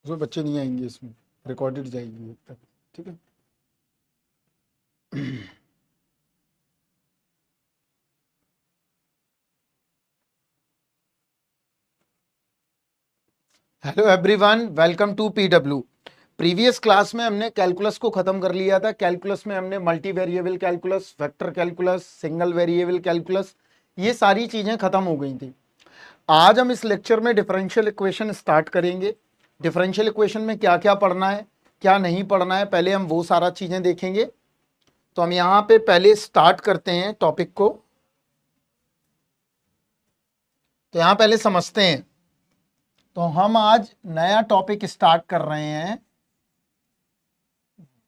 उसमें बच्चे नहीं आएंगे, इसमें रिकॉर्डेड जाएगी तक, ठीक है। Hello everyone, welcome to PW. Previous class में हमने कैलकुलस को खत्म कर लिया था। कैलकुलस में हमने multi variable calculus, vector calculus, single variable calculus, ये सारी चीजें खत्म हो गई थी। आज हम इस लेक्चर में डिफरेंशियल इक्वेशन स्टार्ट करेंगे। डिफरेंशियल इक्वेशन में क्या क्या पढ़ना है, क्या नहीं पढ़ना है, पहले हम वो सारा चीजें देखेंगे। तो हम यहाँ पे पहले स्टार्ट करते हैं टॉपिक को। तो यहाँ पहले समझते हैं। तो हम आज नया टॉपिक स्टार्ट कर रहे हैं,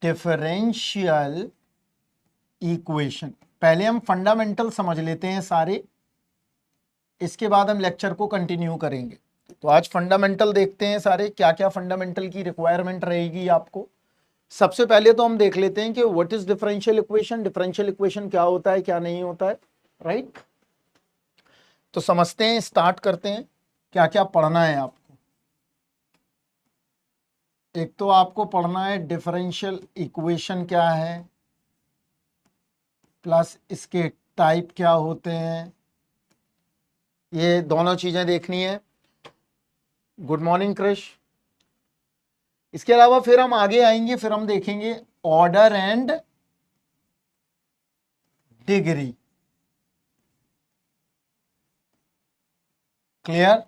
डिफरेंशियल इक्वेशन। पहले हम फंडामेंटल समझ लेते हैं सारे, इसके बाद हम लेक्चर को कंटिन्यू करेंगे। तो आज फंडामेंटल देखते हैं सारे, क्या क्या फंडामेंटल की रिक्वायरमेंट रहेगी आपको। सबसे पहले तो हम देख लेते हैं कि what is differential equation. Differential equation क्या होता है, क्या नहीं होता है, राइट। तो समझते हैं, स्टार्ट करते हैं, क्या क्या पढ़ना है आपको। एक तो आपको पढ़ना है डिफरेंशियल इक्वेशन क्या है, प्लस इसके टाइप क्या होते हैं, ये दोनों चीजें देखनी है। Good morning Krish. इसके अलावा फिर हम आगे आएंगे, फिर हम देखेंगे ऑर्डर एंड डिग्री। क्लियर।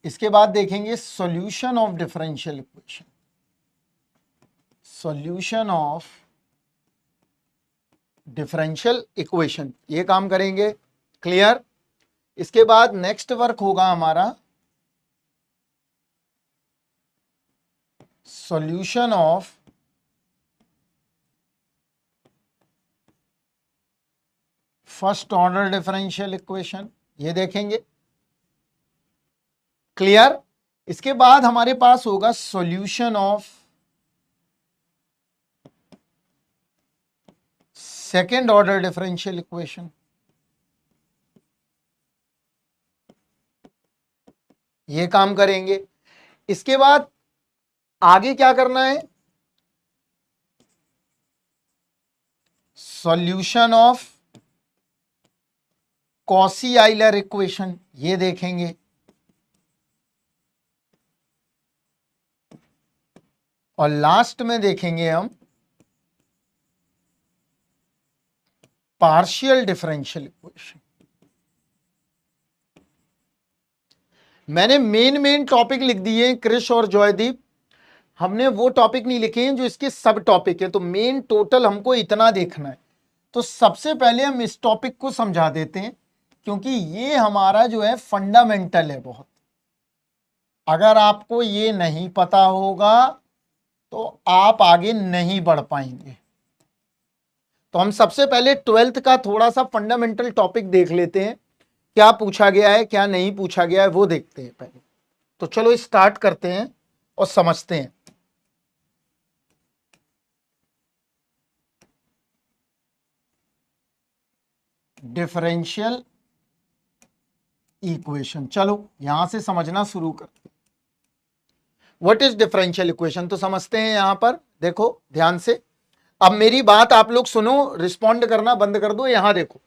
इसके बाद देखेंगे solution of differential equation, solution of differential equation, ये काम करेंगे। क्लियर। इसके बाद नेक्स्ट वर्क होगा हमारा solution of first order differential equation, ये देखेंगे। क्लियर। इसके बाद हमारे पास होगा solution of second order differential equation, ये काम करेंगे। इसके बाद आगे क्या करना है, solution of Cauchy Euler equation, ये देखेंगे। और लास्ट में देखेंगे हम पार्शियल डिफरेंशियल इक्वेशन। मैंने मेन टॉपिक लिख दिए हैं क्रिश और जॉयदीप, हमने वो टॉपिक नहीं लिखे हैं जो इसके सब टॉपिक है। तो मेन टोटल हमको इतना देखना है। तो सबसे पहले हम इस टॉपिक को समझा देते हैं, क्योंकि ये हमारा जो है फंडामेंटल है बहुत। अगर आपको ये नहीं पता होगा तो आप आगे नहीं बढ़ पाएंगे। तो हम सबसे पहले 12th का थोड़ा सा फंडामेंटल टॉपिक देख लेते हैं, क्या पूछा गया है, क्या नहीं पूछा गया है, वो देखते हैं पहले। तो चलो स्टार्ट करते हैं और समझते हैं। डिफरेंशियल इक्वेशन, चलो यहां से समझना शुरू करते हैं। व्हाट इज डिफरेंशियल इक्वेशन, तो समझते हैं। यहां पर देखो ध्यान से, अब मेरी बात आप लोग सुनो, रिस्पॉन्ड करना बंद कर दो। यहां देखो,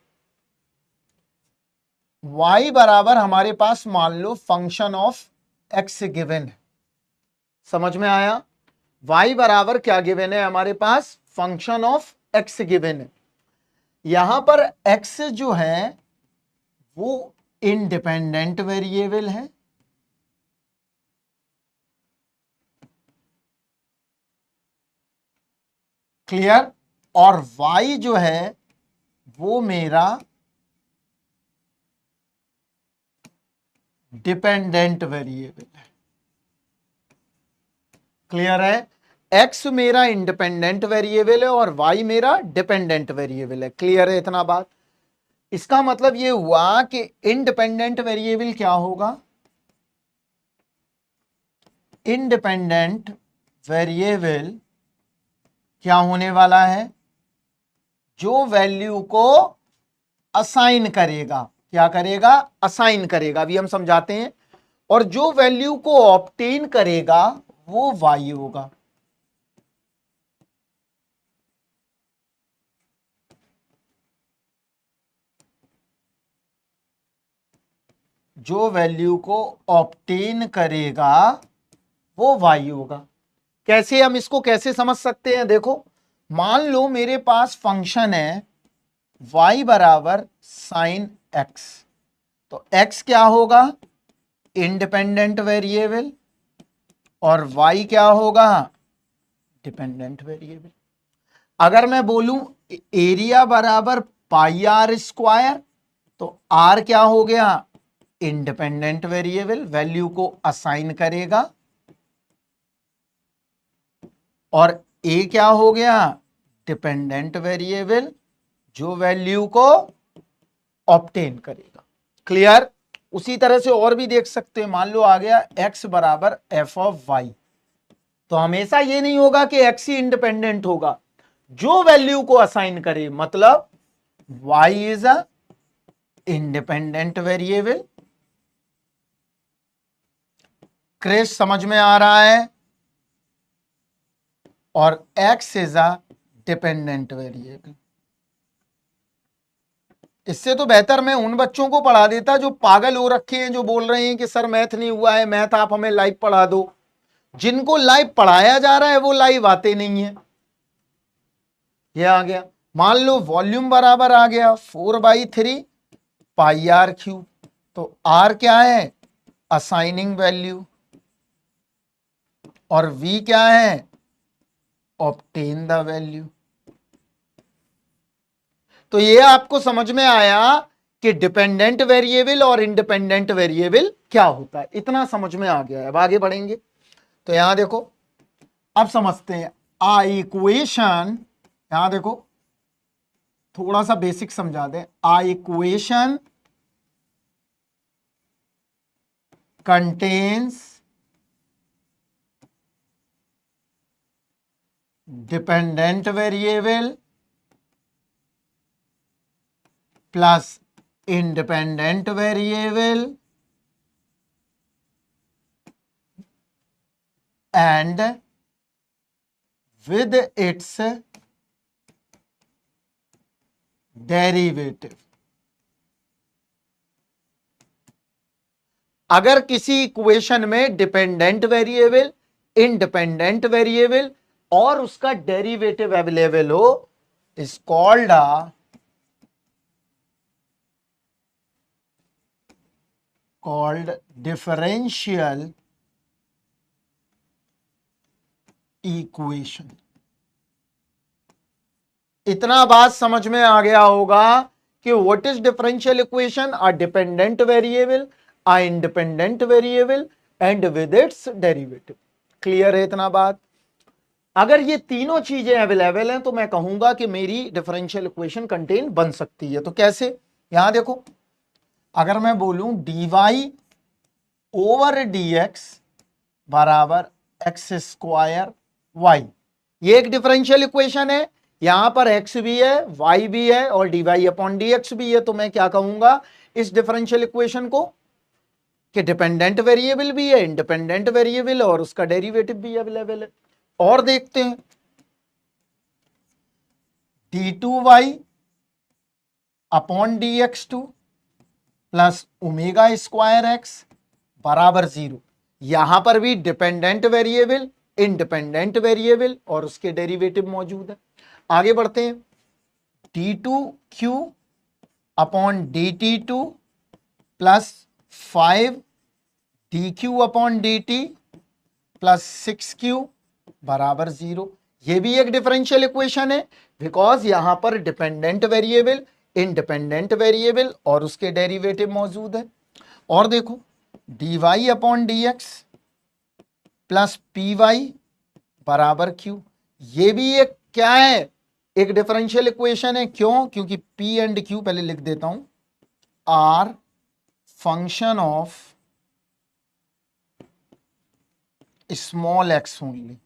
y बराबर हमारे पास मान लो फंक्शन ऑफ x गिवन है। समझ में आया। y बराबर क्या गिवन है हमारे पास, फंक्शन ऑफ x गिवन है। यहां पर x जो है वो इंडिपेंडेंट वेरिएबल है, क्लियर। और y जो है वो मेरा डिपेंडेंट वेरिएबल है, क्लियर है। x मेरा इंडिपेंडेंट वेरिएबल है और y मेरा डिपेंडेंट वेरिएबल है, क्लियर है इतना बात। इसका मतलब ये हुआ कि इंडिपेंडेंट वेरिएबल क्या होगा, इंडिपेंडेंट वेरिएबल क्या होने वाला है, जो वैल्यू को असाइन करेगा। क्या करेगा, असाइन करेगा, अभी हम समझाते हैं। और जो वैल्यू को ऑब्टेन करेगा वो y होगा। जो वैल्यू को ऑब्टेन करेगा वो y होगा। कैसे, हम इसको कैसे समझ सकते हैं? देखो, मान लो मेरे पास फंक्शन है y बराबर साइन x, तो x क्या होगा? इंडिपेंडेंट वेरिएबल, और y क्या होगा? Dependent variable. अगर मैं बोलूं एरिया बराबर पाई आर स्क्वायर, तो r क्या हो गया? इंडिपेंडेंट वेरिएबल, वैल्यू को असाइन करेगा, और a क्या हो गया? डिपेंडेंट वेरिएबल, जो वैल्यू को ऑब्टेन करेगा। क्लियर? उसी तरह से और भी देख सकते हैं, मान लो आ गया x बराबर एफ ऑफ वाई, तो हमेशा ये नहीं होगा कि x ही इंडिपेंडेंट होगा, जो वैल्यू को असाइन करे, मतलब y is a independent variable. Kris समझ में आ रहा है? और x is a dependent variable. इससे तो बेहतर मैं उन बच्चों को पढ़ा देता जो पागल हो रखे हैं, जो बोल रहे हैं कि सर मैथ नहीं हुआ है, मैथ आप हमें लाइव पढ़ा दो। जिनको लाइव पढ़ाया जा रहा है वो लाइव आते नहीं है। ये आ गया, मान लो वॉल्यूम बराबर आ गया 4/3 पाई आर क्यूब, तो आर क्या है? असाइनिंग वैल्यू, और वी क्या है? Obtain the value. तो ये आपको समझ में आया कि डिपेंडेंट वेरिएबल और इंडिपेंडेंट वेरिएबल क्या होता है, इतना समझ में आ गया है। अब आगे बढ़ेंगे, तो यहां देखो, अब समझते हैं आ इक्वेशन। यहां देखो, थोड़ा सा बेसिक समझा दें। A equation contains dependent variable plus independent variable and with its derivative। अगर किसी इक्वेशन में डिपेंडेंट वेरिएबल, इंडिपेंडेंट वेरिएबल और उसका डेरिवेटिव अवेलेबल हो, इज कॉल्ड डिफरेंशियल इक्वेशन। इतना बात समझ में आ गया होगा कि what is differential equation? A dependent variable, a independent variable and with its derivative. Clear है इतना बात? अगर ये तीनों चीजें अवेलेबल हैं तो मैं कहूंगा कि मेरी डिफरेंशियल इक्वेशन कंटेन बन सकती है। तो कैसे? यहां देखो, अगर मैं बोलूं dy ओवर dx बराबर एक्स स्क्वायर वाई, ये एक डिफरेंशियल इक्वेशन है। यहां पर x भी है, y भी है और dy अपॉन dx भी है। तो मैं क्या कहूंगा इस डिफरेंशियल इक्वेशन को? कि डिपेंडेंट वेरिएबल भी है, इंडिपेंडेंट वेरिएबल और उसका डेरिवेटिव भी अवेलेबल है। और देखते हैं, d2y upon dx2 plus omega square x बराबर 0। यहां पर भी डिपेंडेंट वेरिएबल, इंडिपेंडेंट वेरिएबल और उसके डेरिवेटिव मौजूद है। आगे बढ़ते हैं, d2q upon dt2 plus 5 dq upon dt plus 6q बराबर 0। ये भी एक डिफरेंशियल इक्वेशन है, बिकॉज यहां पर डिपेंडेंट वेरिएबल, इंडिपेंडेंट वेरिएबल और उसके डेरिवेटिव मौजूद है। और देखो, dy upon dx plus py बराबर q, ये भी एक क्या है? एक डिफरेंशियल इक्वेशन है। क्यों? क्योंकि p एंड q, पहले लिख देता हूं, are function of small x only.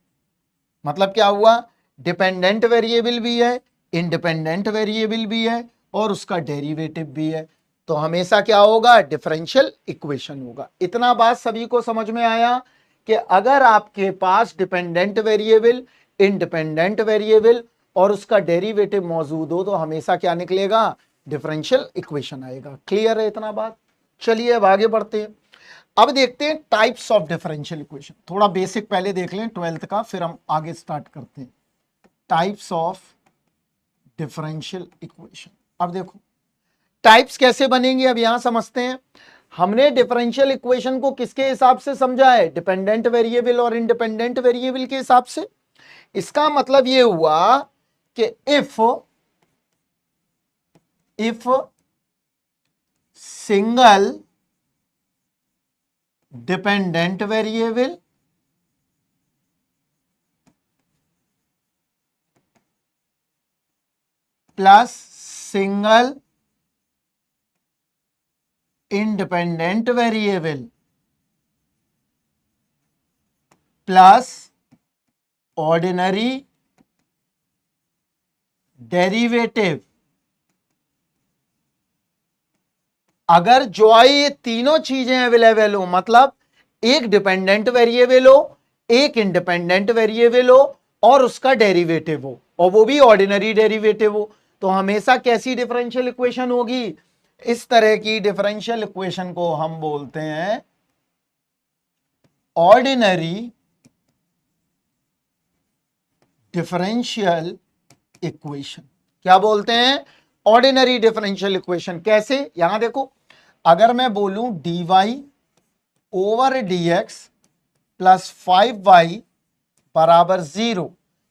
मतलब क्या हुआ? डिपेंडेंट वेरिएबल भी है, इंडिपेंडेंट वेरिएबल भी है और उसका डेरिवेटिव भी है। तो हमेशा क्या होगा? डिफरेंशियल इक्वेशन होगा। इतना बात सभी को समझ में आया कि अगर आपके पास डिपेंडेंट वेरिएबल, इंडिपेंडेंट वेरिएबल और उसका डेरिवेटिव मौजूद हो तो हमेशा क्या निकलेगा, डिफरेंशियल इक्वेशन आएगा। क्लियर है इतना बात? चलिए अब आगे बढ़ते हैं। अब देखते हैं टाइप्स ऑफ डिफरेंशियल इक्वेशन। थोड़ा बेसिक पहले देख लें 12th का, फिर हम आगे स्टार्ट करते हैं। Types of differential equation. अब देखो टाइप्स कैसे बनेंगे, अब यहां समझते हैं। हमने डिफरेंशियल इक्वेशन को किसके हिसाब से समझा है, डिपेंडेंट वेरिएबल और इंडिपेंडेंट वेरिएबल के हिसाब से। इसका मतलब यह हुआ कि if single dependent variable plus single independent variable plus ordinary derivative, अगर जो ये तीनों चीजें अवेलेबल हो, मतलब एक डिपेंडेंट वेरिएबल हो, एक इंडिपेंडेंट वेरिएबल हो और उसका डेरिवेटिव हो, और वो भी ऑर्डिनरी डेरिवेटिव हो, तो हमेशा कैसी डिफरेंशियल इक्वेशन होगी, इस तरह की डिफरेंशियल इक्वेशन को हम बोलते हैं ऑर्डिनरी डिफरेंशियल इक्वेशन। क्या बोलते हैं, ऑर्डिनरी डिफरेंशियल इक्वेशन। कैसे, यहां देखो, अगर मैं बोलूं dy over dx plus 5y बराबर 0,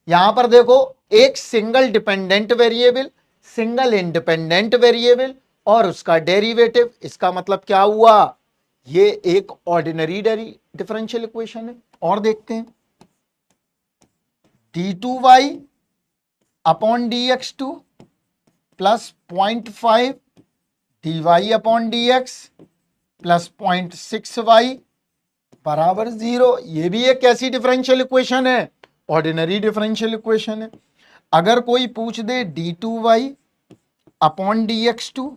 यहां पर देखो एक single dependent variable, single independent variable और उसका डेरिवेटिव, इसका मतलब क्या हुआ, ये एक ऑर्डिनरी डिफरेंशियल इक्वेशन है। और देखते हैं d2y upon dx2 plus 0.5 dy upon dx plus 0.6y बराबर 0, ये भी एक कैसी डिफरेंशियल इक्वेशन है, ऑर्डिनरी डिफरेंशियल इक्वेशन है। अगर कोई पूछ दे d2y upon dx2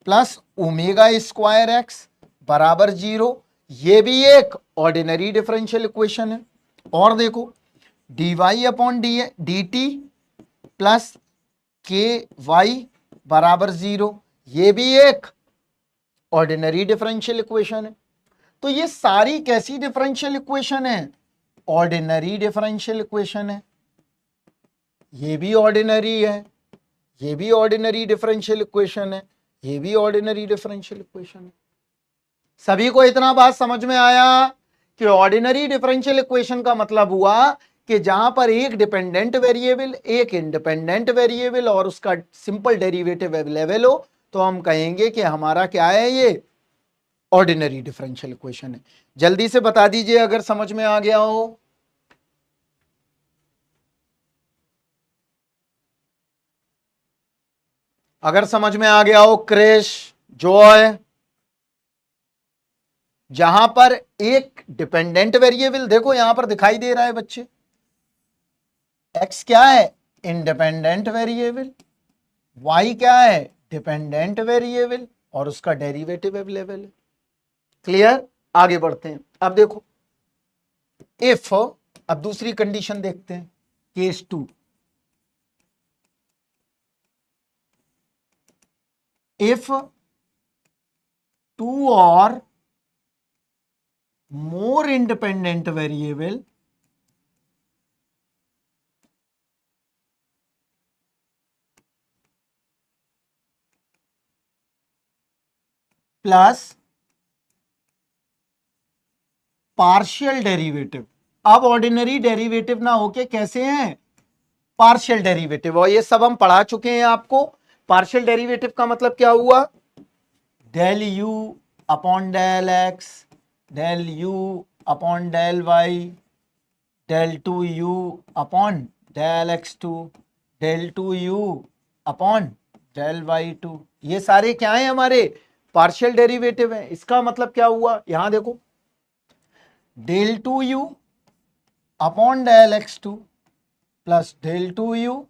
plus omega square x बराबर 0, ये भी एक ऑर्डिनरी डिफरेंशियल इक्वेशन है। और देखो dy अपॉन dt प्लस के वाई बराबर 0, ये भी एक ऑर्डिनरी डिफरेंशियल इक्वेशन है। तो ये सारी कैसी डिफरेंशियल इक्वेशन है, ऑर्डिनरी डिफरेंशियल इक्वेशन है। ये भी ऑर्डिनरी है, ये भी ऑर्डिनरी डिफरेंशियल इक्वेशन है, ये भी ऑर्डिनरी डिफरेंशियल इक्वेशन है। सभी को इतना बात समझ में आया कि ऑर्डिनरी डिफरेंशियल इक्वेशन का मतलब हुआ कि जहां पर एक डिपेंडेंट वेरिएबल, एक इंडिपेंडेंट वेरिएबल और उसका सिंपल डेरिवेटिव अवेलेबल हो, तो हम कहेंगे कि हमारा क्या है, ये ऑर्डिनरी डिफरेंशियल इक्वेशन है। जल्दी से बता दीजिए अगर समझ में आ गया हो। अगर समझ में आ गया हो क्रिश, जॉय, जहां पर एक डिपेंडेंट वेरिएबल, देखो यहां पर दिखाई दे रहा है बच्चे, x क्या है, इंडिपेंडेंट वेरिएबल, y क्या है, डिपेंडेंट वेरिएबल और उसका डेरिवेटिव अवेलेबल है। क्लियर, आगे बढ़ते हैं। अब देखो इफ, अब दूसरी कंडीशन देखते हैं, केस 2, इफ 2 और more independent variable plus partial derivative. अब ऑर्डिनरी डेरिवेटिव ना होके कैसे हैं, पार्शियल डेरिवेटिव, और ये सब हम पढ़ा चुके हैं आपको। पार्शियल डेरिवेटिव का मतलब क्या हुआ, del u upon del x, del u upon del y, del two u upon del x two, del two u upon del y two, ये सारे क्या हैं, हमारे पार्शियल डेरिवेटिव हैं। इसका मतलब क्या हुआ, यहां देखो del two u upon del x two plus del two u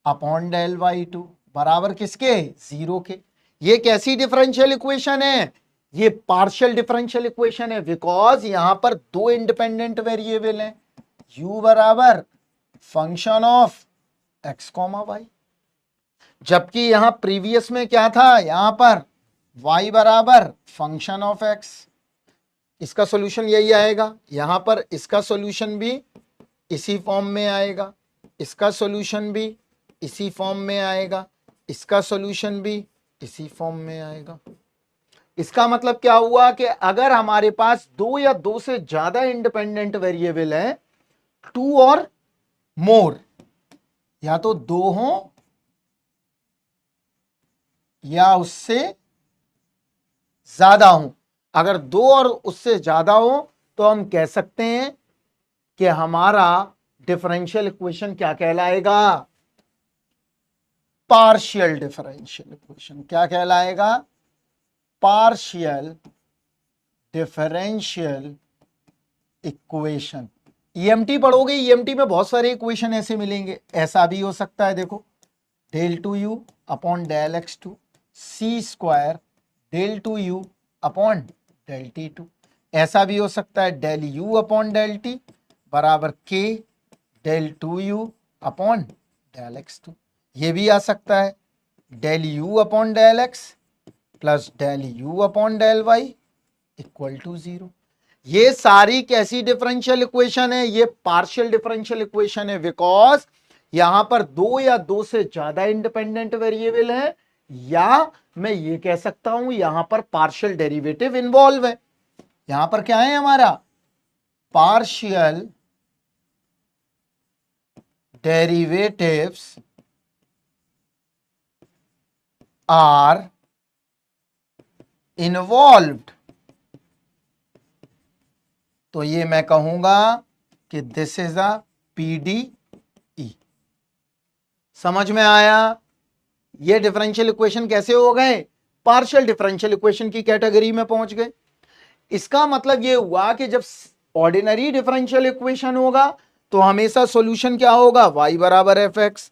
upon del y two बराबर किसके, 0 के। ये कैसी डिफरेंशियल इक्वेशन है, ये पार्शियल डिफरेंशियल इक्वेशन है बिकॉज यहां पर दो इंडिपेंडेंट वेरिएबल हैं, u बराबर function of x comma y, जबकि यहां प्रीवियस में क्या था, यहां पर y बराबर फंक्शन ऑफ x। इसका सॉल्यूशन यही आएगा, यहां पर इसका सॉल्यूशन भी इसी फॉर्म में आएगा, इसका सॉल्यूशन भी इसी फॉर्म में आएगा, इसका सॉल्यूशन भी इसी फॉर्म में आएगा। इसका मतलब क्या हुआ कि अगर हमारे पास दो या दो से ज्यादा इंडिपेंडेंट वेरिएबल है, टू और मोर, या तो दो हो या उससे ज्यादा हो, अगर दो और उससे ज्यादा हो तो हम कह सकते हैं कि हमारा डिफरेंशियल इक्वेशन क्या कहलाएगा, पार्शियल डिफरेंशियल इक्वेशन। क्या कहलाएगा, पार्शियल डिफरेंशियल इक्वेशन। ईएमटी पढ़ोगे, ईएमटी में बहुत सारे इक्वेशन ऐसे मिलेंगे, ऐसा भी हो सकता है, देखो del two u upon del x two c square del two u upon del t two, ऐसा भी हो सकता है del u upon del t बराबर k del two u upon del x two, ये भी आ सकता है del u upon del x plus del u upon del y equal to zero. ये सारी कैसी डिफरेंशियल इक्वेशन है, ये पार्शियल डिफरेंशियल इक्वेशन है बिकॉज यहां पर दो या दो से ज्यादा इंडिपेंडेंट वेरिएबल है, या मैं ये कह सकता हूं यहां पर पार्शियल डेरिवेटिव इन्वॉल्व है। यहां पर क्या है हमारा, पार्शियल डेरिवेटिव्स आर इन्वॉल्व्ड, तो ये मैं कहूंगा कि दिस इज अ पीडीई। समझ में आया, ये डिफरेंशियल इक्वेशन कैसे हो गए, पार्शियल डिफरेंशियल इक्वेशन की कैटेगरी में पहुंच गए। इसका मतलब ये हुआ कि जब ऑर्डिनरी डिफरेंशियल इक्वेशन होगा तो हमेशा सॉल्यूशन क्या होगा, y बराबर एफ एक्स,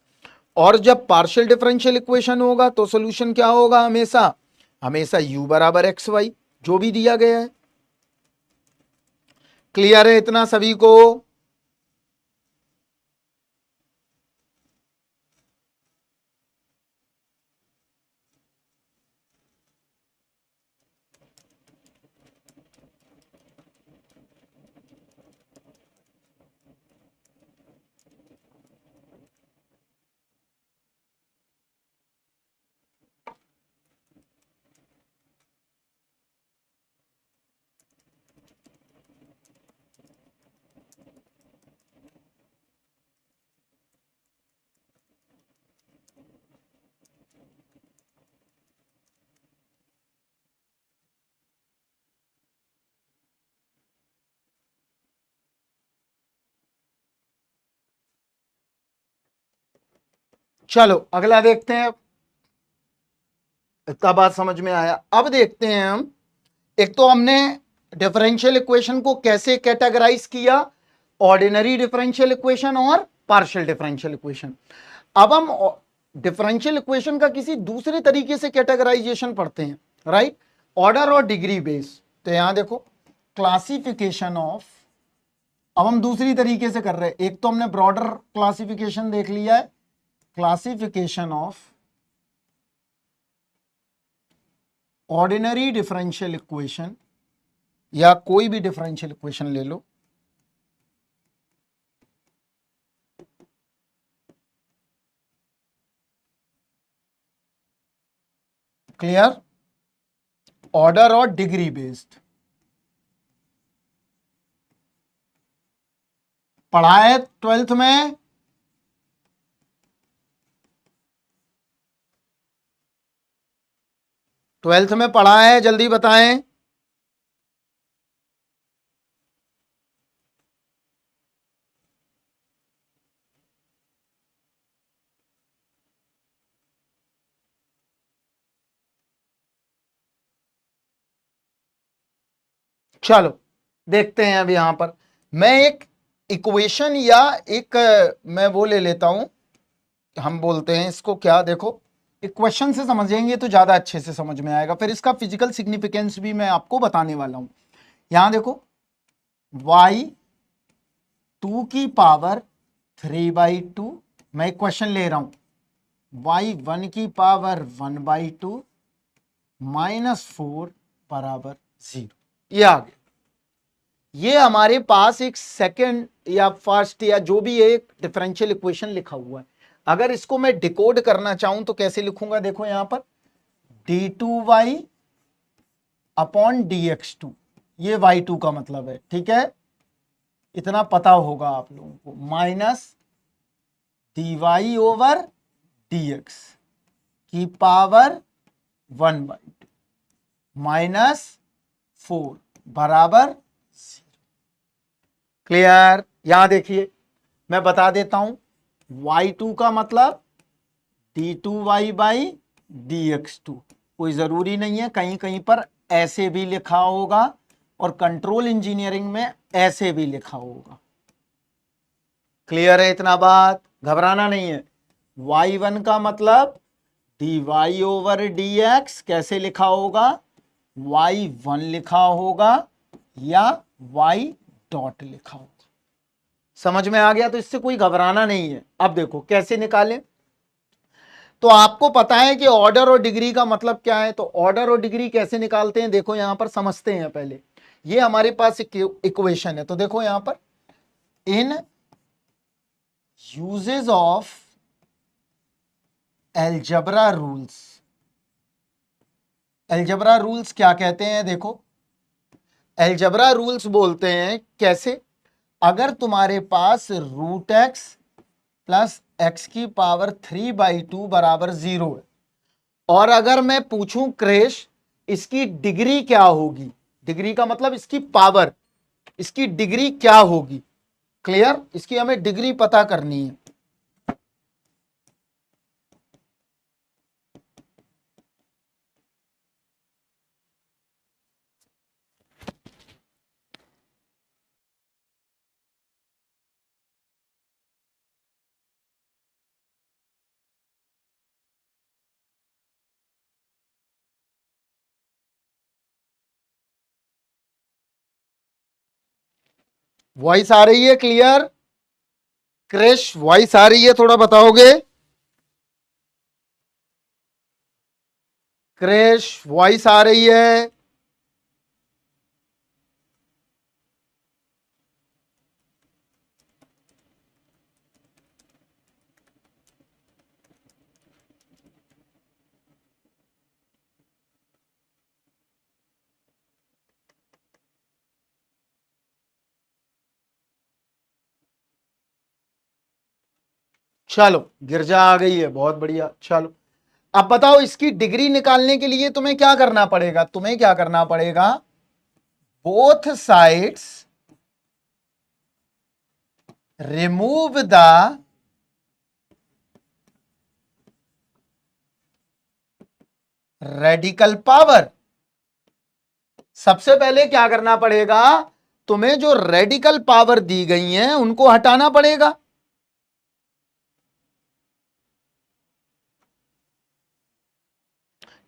और जब पार्शियल डिफरेंशियल इक्वेशन होगा तो सॉल्यूशन क्या होगा, हमेशा हमेशा u बराबर एक्स वाई, जो भी दिया गया है। क्लियर है इतना सभी को? चलो अगला देखते हैं। इतना बात समझ में आया, अब देखते हैं हम, एक तो हमने डिफरेंशियल इक्वेशन को कैसे कैटेगराइज किया, ऑर्डिनरी डिफरेंशियल इक्वेशन और पार्शियल डिफरेंशियल इक्वेशन। अब हम डिफरेंशियल इक्वेशन का किसी दूसरे तरीके से कैटेगराइजेशन पढ़ते हैं, राइट, ऑर्डर और डिग्री बेस। तो यहां देखो क्लासिफिकेशन ऑफ, अब हम दूसरी तरीके से कर रहे हैं, एक तो हमने ब्रॉडर क्लासिफिकेशन देख लिया है, classification of ordinary differential equation, या कोई भी डिफरेंशियल इक्वेशन ले लो, क्लियर, ऑर्डर और डिग्री बेस्ड पढ़ा है 12th में। ट्वेल्थ में पढ़ा है, जल्दी बताएं। चलो देखते हैं। अब यहां पर मैं एक इक्वेशन या एक मैं वो ले लेता हूं, हम बोलते हैं इसको क्या, देखो क्वेश्चन से समझेंगे तो ज्यादा अच्छे से समझ में आएगा, फिर इसका फिजिकल सिग्निफिकेंस भी मैं आपको बताने वाला हूं। यहां देखो y2 की पावर 3/2, मैं एक क्वेश्चन ले रहा हूं y1 की पावर 1/2 -4 बराबर 0। ये आ गया। ये हमारे पास एक सेकंड या फर्स्ट या जो भी एक डिफरेंशियल इक्वेशन लिखा हुआ है। अगर इसको मैं डिकोड करना चाहूं तो कैसे लिखूंगा, देखो यहां पर d2y अपॉन dx2, ये y2 का मतलब है, ठीक है, इतना पता होगा आप लोगों को, माइनस dy ओवर dx की पावर 1/2 -4 बराबर 0। क्लियर। यहां देखिए मैं बता देता हूं, y2 का मतलब d2y बाई dx2, कोई जरूरी नहीं है, कहीं कहीं पर ऐसे भी लिखा होगा और कंट्रोल इंजीनियरिंग में ऐसे भी लिखा होगा। क्लियर है इतना बात, घबराना नहीं है। y1 का मतलब dy ओवर dx कैसे लिखा होगा, y1 लिखा होगा या y डॉट लिखा होगा। समझ में आ गया, तो इससे कोई घबराना नहीं है। अब देखो कैसे निकालें, तो आपको पता है कि ऑर्डर और डिग्री का मतलब क्या है, तो ऑर्डर और डिग्री कैसे निकालते हैं, देखो यहां पर समझते हैं पहले। ये हमारे पास इक्वेशन है, तो देखो यहां पर in uses of algebra rules, algebra rules क्या कहते हैं, देखो एलजेब्रा रूल्स बोलते हैं कैसे, अगर तुम्हारे पास रूट एक्स प्लस एक्स की पावर 3/2 बराबर 0 है, और अगर मैं पूछूं क्रेश इसकी डिग्री क्या होगी, डिग्री का मतलब इसकी पावर, इसकी डिग्री क्या होगी, क्लियर, इसकी हमें डिग्री पता करनी है। वॉइस आ रही है क्लियर, क्रेश वॉइस आ रही है, थोड़ा बताओगे, क्रेश वॉइस आ रही है, चलो गिरजा आ गई है, बहुत बढ़िया। चलो अब बताओ इसकी डिग्री निकालने के लिए तुम्हें क्या करना पड़ेगा, तुम्हें क्या करना पड़ेगा, both sides remove the radical power. सबसे पहले क्या करना पड़ेगा, तुम्हें जो रेडिकल पावर दी गई हैं उनको हटाना पड़ेगा।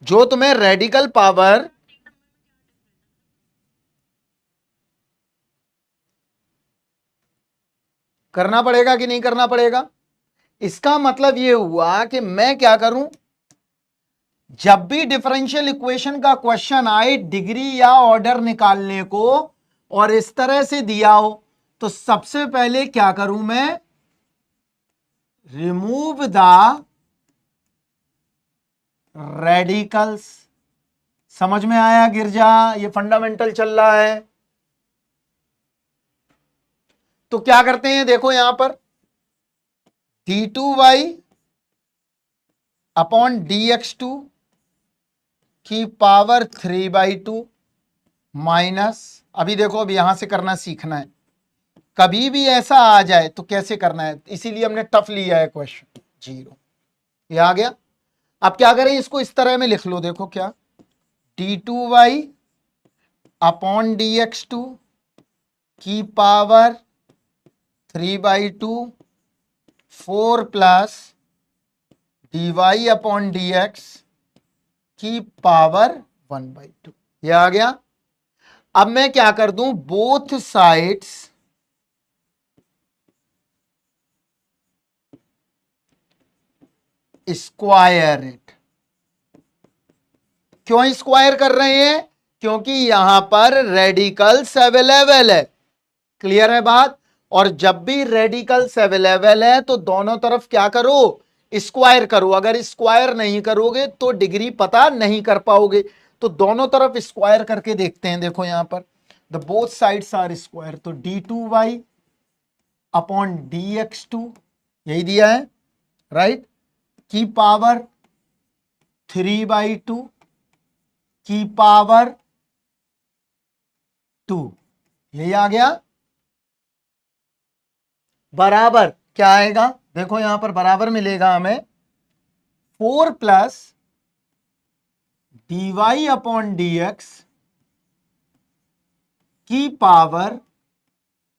जो तुम्हें रेडिकल पावर करना पड़ेगा कि नहीं करना पड़ेगा, इसका मतलब यह हुआ कि मैं क्या करूं, जब भी डिफरेंशियल इक्वेशन का क्वेश्चन आए डिग्री या ऑर्डर निकालने को और इस तरह से दिया हो, तो सबसे पहले क्या करूं मैं, रिमूव द रेडिकल्स। समझ में आया गिरजा, ये फंडामेंटल चल रहा है। तो क्या करते हैं, देखो यहां पर d2y अपॉन dx2 की पावर 3/2 माइनस, अभी देखो अब यहां से करना सीखना है, कभी भी ऐसा आ जाए तो कैसे करना है, इसीलिए हमने टफ लिया है क्वेश्चन। 0 ये आ गया। अब क्या करें, इसको इस तरह में लिख लो, देखो क्या, d2y अपॉन dx2 की power 3/2 4 plus d y upon d x की पावर 1/2। ये आ गया। अब मैं क्या कर दूं, बोथ साइड्स स्क्वायर इट। क्यों स्क्वायर कर रहे हैं, क्योंकि यहां पर रेडिकल्स अवेलेबल है। क्लियर है बात। और जब भी रेडिकल्स अवेलेबल है तो दोनों तरफ क्या करो, स्क्वायर करो। अगर स्क्वायर नहीं करोगे तो डिग्री पता नहीं कर पाओगे। तो दोनों तरफ स्क्वायर करके देखते हैं। देखो यहां पर the both sides are square, तो d2y अपॉन dx2 यही दिया है, राइट, की पावर 3/2 की पावर 2, यही आ गया। बराबर क्या आएगा, देखो यहां पर बराबर मिलेगा हमें 4 plus d y upon d x की पावर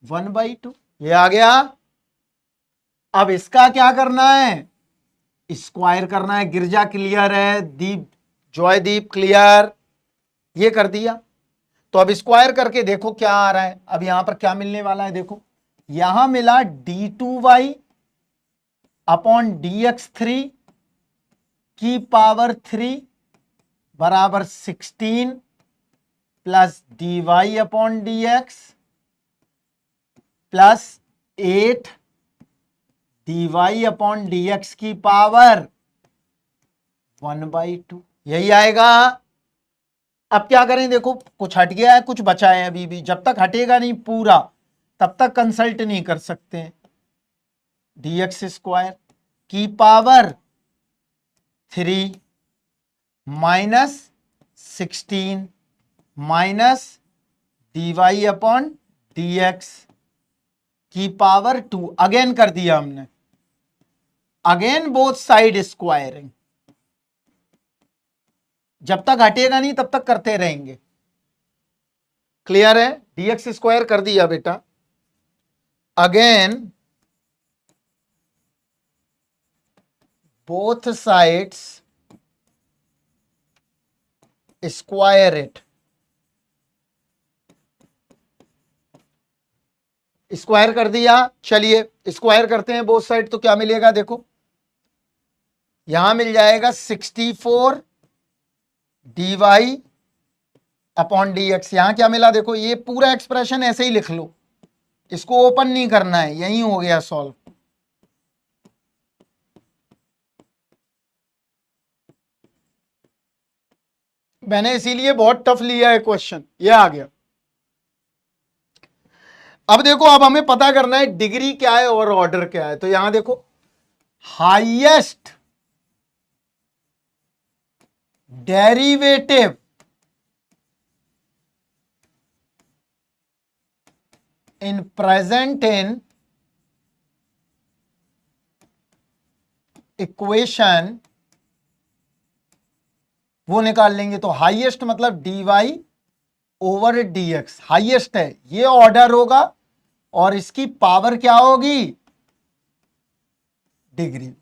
1/2, ये आ गया। अब इसका क्या करना है, स्क्वायर करना है। गिरजा क्लियर है, दीप जॉयदीप क्लियर, ये कर दिया। तो अब स्क्वायर करके देखो क्या आ रहा है। अब यहां पर क्या मिलने वाला है, देखो यहां मिला d2y अपॉन dx3 की पावर 3 बराबर 16 plus d y upon d x plus 8 d y upon d x की पावर 1/2, यही आएगा। अब क्या करें, देखो कुछ हट गया है, कुछ बचा है अभी भी। जब तक हटेगा नहीं पूरा तब तक कंसल्ट नहीं कर सकते। डी एक्स स्क्वायर की power 3 minus 16 minus d y upon d x की पावर 2, अगेन कर दिया हमने, अगेन बोथ साइड स्क्वायरिंग। जब तक हटेगा नहीं तब तक करते रहेंगे। क्लियर है, डीएक्स स्क्वायर कर दिया बेटा, again both sides square it. Square कर दिया, चलिए स्क्वायर करते हैं बोथ साइड, तो क्या मिलेगा देखो, यहां मिल जाएगा 64 d y upon d x. यहां क्या मिला देखो, ये पूरा एक्सप्रेशन ऐसे ही लिख लो, इसको ओपन नहीं करना है, यही हो गया सॉल्व। मैंने इसीलिए बहुत टफ लिया है क्वेश्चन, ये आ गया। अब देखो, अब हमें पता करना है डिग्री क्या है और ऑर्डर क्या है। तो यहां देखो, highest derivative in present in equation वो निकाल लेंगे। तो हाईएस्ट मतलब d y over d x, highest है, ये ऑर्डर होगा और इसकी पावर क्या होगी, डिग्री।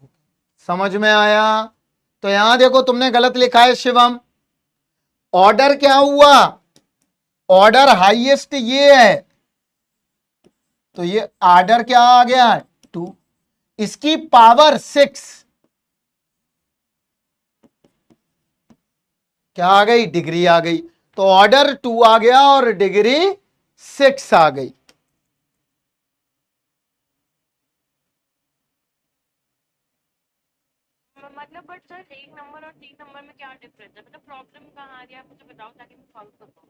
समझ में आया। तो यहां देखो तुमने गलत लिखा है शिवम, ऑर्डर क्या हुआ, ऑर्डर हाईएस्ट ये है, तो ये ऑर्डर क्या आ गया 2, इसकी पावर 6 क्या आ गई, डिग्री आ गई। तो ऑर्डर 2 आ गया और डिग्री 6 आ गई। मतलब बट सर 1 नंबर और 3 नंबर में क्या डिफरेंस है, मतलब प्रॉब्लम कहाँ आ रही है, आप मुझे बताओ ताकि मैं सॉल्व कर पाऊँ।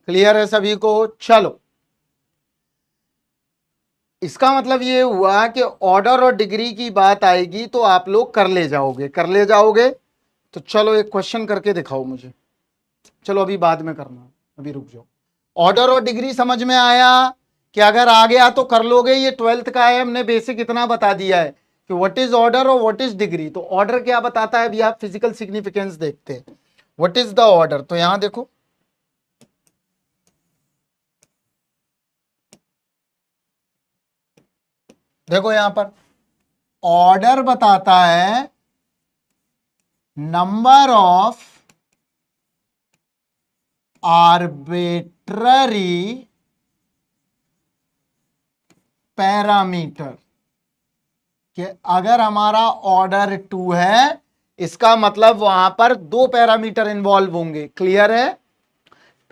क्लियर है सभी को? चलो, इसका मतलब ये हुआ कि ऑर्डर और डिग्री की बात आएगी तो आप लोग कर ले जाओगे, कर ले जाओगे। तो चलो एक क्वेश्चन करके दिखाओ मुझे। चलो अभी बाद में करना, अभी रुक जाओ। ऑर्डर और डिग्री समझ में आया कि अगर आ गया तो कर लोगे? ये 12th का है, हमने बेसिक इतना बता दिया है कि व्हाट इज ऑर्डर और व्हाट इज डिग्री। तो ऑर्डर क्या बताता है? अभी आप फिजिकल सिग्निफिकेंस देखते हैं। What is the order? तो यहां देखो, देखो यहां पर ऑर्डर बताता है नंबर ऑफ आर्बिट्ररी पैरामीटर, कि अगर हमारा ऑर्डर 2 है, इसका मतलब वहां पर 2 पैरामीटर इन्वॉल्व होंगे। क्लियर है?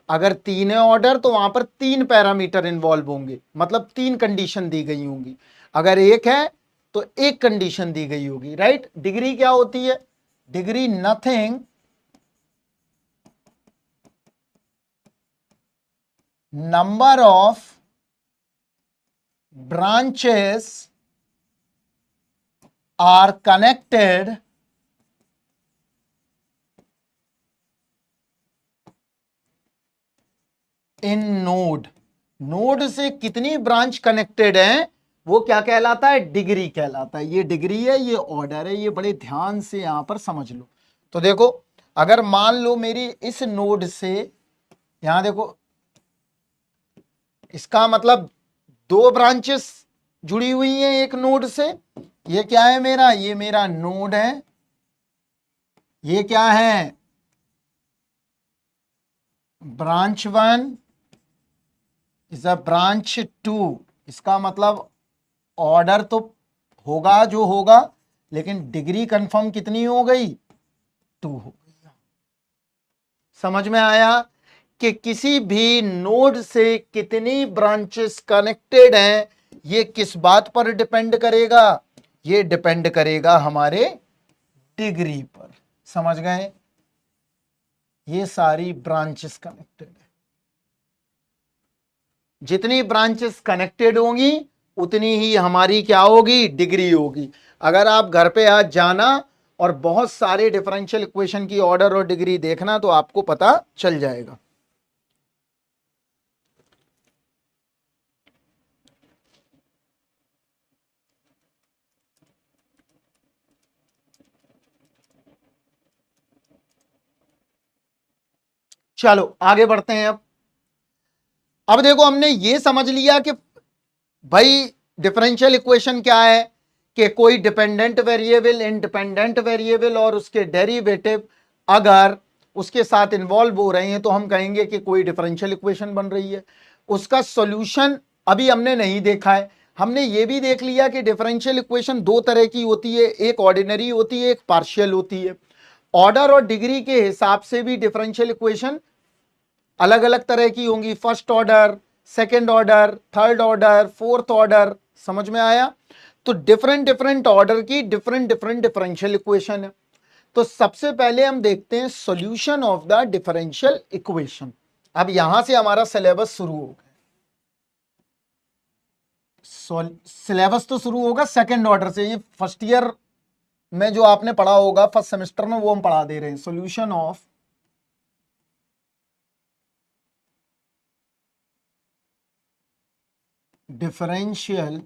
अगर 3 है ऑर्डर तो वहां पर 3 पैरामीटर इन्वॉल्व होंगे, मतलब 3 कंडीशन दी गई होंगी। अगर 1 है तो 1 कंडीशन दी गई होगी। राइट? डिग्री क्या होती है? Degree nothing number of branches are connected in node। Node से कितनी ब्रांच कनेक्टेड है वो क्या कहलाता है? डिग्री कहलाता है। ये डिग्री है, ये ऑर्डर है। ये बड़े ध्यान से यहां पर समझ लो। तो देखो, अगर मान लो मेरी इस नोड से, यहां देखो, इसका मतलब 2 ब्रांचेस जुड़ी हुई हैं एक नोड से। ये क्या है मेरा? ये मेरा नोड है। ये क्या है? Branch 1 is a branch 2। इसका मतलब ऑर्डर तो होगा जो होगा, लेकिन डिग्री कंफर्म कितनी हो गई? 2 हो गई। समझ में आया कि किसी भी नोड से कितनी ब्रांचेस कनेक्टेड हैं, ये किस बात पर डिपेंड करेगा? ये डिपेंड करेगा हमारे डिग्री पर। समझ गए? ये सारी ब्रांचेस कनेक्टेड है। जितनी ब्रांचेस कनेक्टेड होंगी उतनी ही हमारी क्या होगी? डिग्री होगी। अगर आप घर पे आज जाना और बहुत सारे डिफरेंशियल इक्वेशन की ऑर्डर और डिग्री देखना तो आपको पता चल जाएगा। चलो आगे बढ़ते हैं। अब देखो, हमने ये समझ लिया कि भाई डिफरेंशियल इक्वेशन क्या है, कि कोई डिपेंडेंट वेरिएबल, इंडिपेंडेंट वेरिएबल और उसके डेरिवेटिव अगर उसके साथ इन्वॉल्व हो रहे हैं तो हम कहेंगे कि कोई डिफरेंशियल इक्वेशन बन रही है। उसका सॉल्यूशन अभी हमने नहीं देखा है। हमने ये भी देख लिया कि डिफरेंशियल इक्वेशन 2 तरह की होती है, एक ऑर्डिनरी होती है, एक पार्शियल होती है। ऑर्डर और डिग्री के हिसाब से भी डिफरेंशियल इक्वेशन अलग अलग तरह की होंगी। First order, second order, third order, fourth order. समझ में आया? तो डिफरेंट डिफरेंट ऑर्डर की डिफरेंट डिफरेंट डिफरेंशियल इक्वेशन है। तो सबसे पहले हम देखते हैं solution of the differential equation. अब यहां से हमारा सिलेबस शुरू होगा। सिलेबस तो शुरू होगा सेकेंड ऑर्डर से। ये फर्स्ट ईयर में जो आपने पढ़ा होगा फर्स्ट सेमेस्टर में, वो हम पढ़ा दे रहे हैं। Solution of differential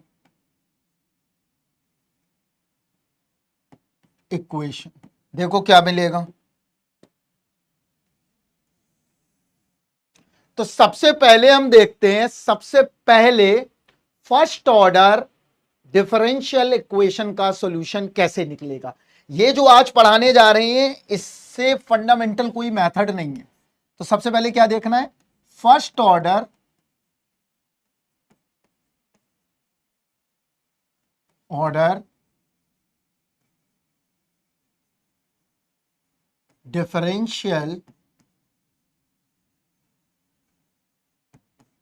equation. देखो क्या मिलेगा। तो सबसे पहले हम देखते हैं, सबसे पहले फर्स्ट ऑर्डर डिफरेंशियल इक्वेशन का सॉल्यूशन कैसे निकलेगा। ये जो आज पढ़ाने जा रहे हैं इससे फंडामेंटल कोई मेथड नहीं है। तो सबसे पहले क्या देखना है? First order differential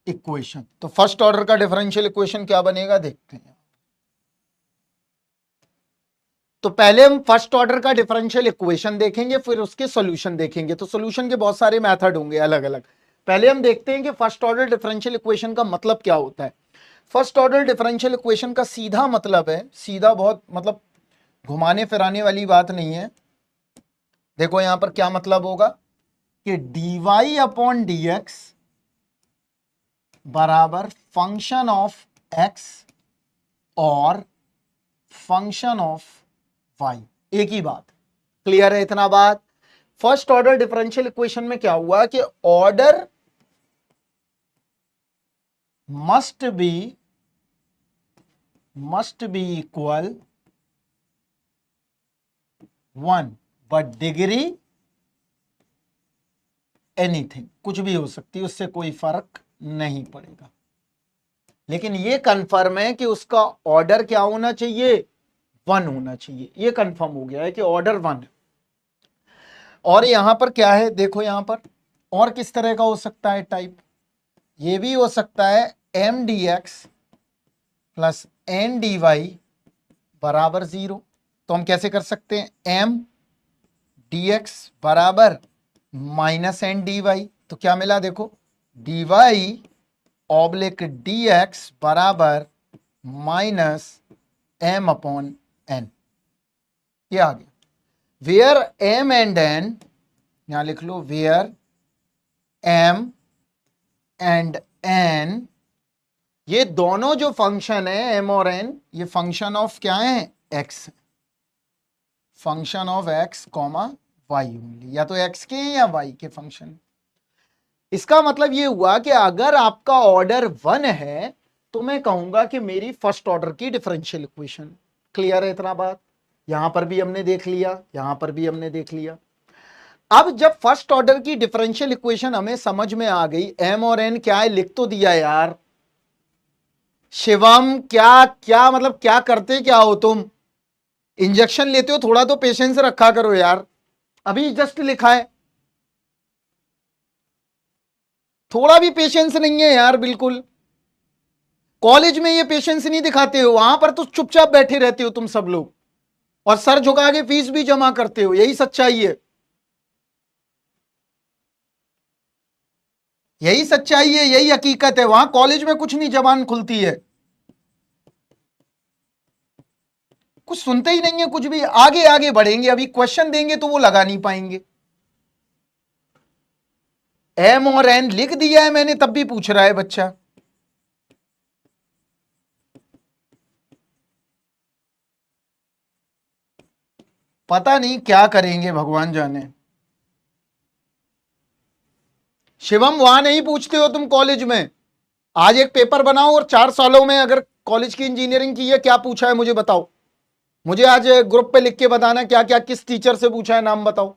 equation. तो फर्स्ट ऑर्डर का डिफरेंशियल इक्वेशन क्या बनेगा देखते हैं। तो पहले हम फर्स्ट ऑर्डर का डिफरेंशियल इक्वेशन देखेंगे, फिर उसके सॉल्यूशन देखेंगे। तो सॉल्यूशन के बहुत सारे मेथड होंगे अलग अलग। पहले हम देखते हैं कि फर्स्ट ऑर्डर डिफरेंशियल इक्वेशन का मतलब क्या होता है। फर्स्ट ऑर्डर डिफरेंशियल इक्वेशन का सीधा मतलब है, सीधा बहुत मतलब घुमाने फिराने वाली बात नहीं है। देखो यहां पर क्या मतलब होगा कि dy अपॉन dx बराबर फंक्शन ऑफ x और फंक्शन ऑफ y, एक ही बात। क्लियर है इतना बात? फर्स्ट ऑर्डर डिफरेंशियल इक्वेशन में क्या हुआ कि order must be equal 1 but degree anything, कुछ भी हो सकती है, उससे कोई फर्क नहीं पड़ेगा। लेकिन ये कंफर्म है कि उसका ऑर्डर क्या होना चाहिए, 1 होना चाहिए। ये कंफर्म हो गया है कि ऑर्डर 1 है। और यहां पर क्या है, देखो यहां पर और किस तरह का हो सकता है टाइप, ये भी हो सकता है m d x plus n d y बराबर 0। तो हम कैसे कर सकते हैं, एम डी एक्स बराबर माइनस एन डी वाई। तो क्या मिला, देखो d y oblique d x बराबर माइनस एम अपॉन एन। ये आ गया। वेयर एम एंड एन, यहां लिख लो वेयर एम एंड एन, ये दोनों जो फंक्शन है एम और एन, ये फंक्शन ऑफ क्या है, x, function of x comma y only, या तो एक्स के या वाई के फंक्शन। इसका मतलब ये हुआ कि अगर आपका ऑर्डर 1 है तो मैं कहूंगा कि मेरी फर्स्ट ऑर्डर की डिफरेंशियल इक्वेशन। क्लियर है इतना बात? यहां पर भी हमने देख लिया, यहां पर भी हमने देख लिया। अब जब फर्स्ट ऑर्डर की डिफरेंशियल इक्वेशन हमें समझ में आ गई, एम और एन क्या है लिख तो दिया यार। शिवम क्या क्या मतलब क्या करते क्या हो तुम, इंजेक्शन लेते हो, थोड़ा तो पेशेंस रखा करो यार। अभी जस्ट लिखा है, थोड़ा भी पेशेंस नहीं है यार बिल्कुल। कॉलेज में ये पेशेंस नहीं दिखाते हो, वहां पर तो चुपचाप बैठे रहते हो तुम सब लोग, और सर झुका के फीस भी जमा करते हो। यही सच्चाई है, यही सच्चाई है, यही हकीकत है। वहां कॉलेज में कुछ नहीं जबान खुलती है, कुछ सुनते ही नहीं है कुछ भी। आगे आगे बढ़ेंगे, अभी क्वेश्चन देंगे तो वो लगा नहीं पाएंगे। एम और एन लिख दिया है मैंने, तब भी पूछ रहा है बच्चा। पता नहीं क्या करेंगे, भगवान जाने। शिवम वहां नहीं पूछते हो तुम कॉलेज में। आज एक पेपर बनाओ और 4 सालों में अगर कॉलेज की इंजीनियरिंग की है, क्या पूछा है मुझे बताओ। मुझे आज ग्रुप पे लिख के बताना क्या क्या किस टीचर से पूछा है, नाम बताओ।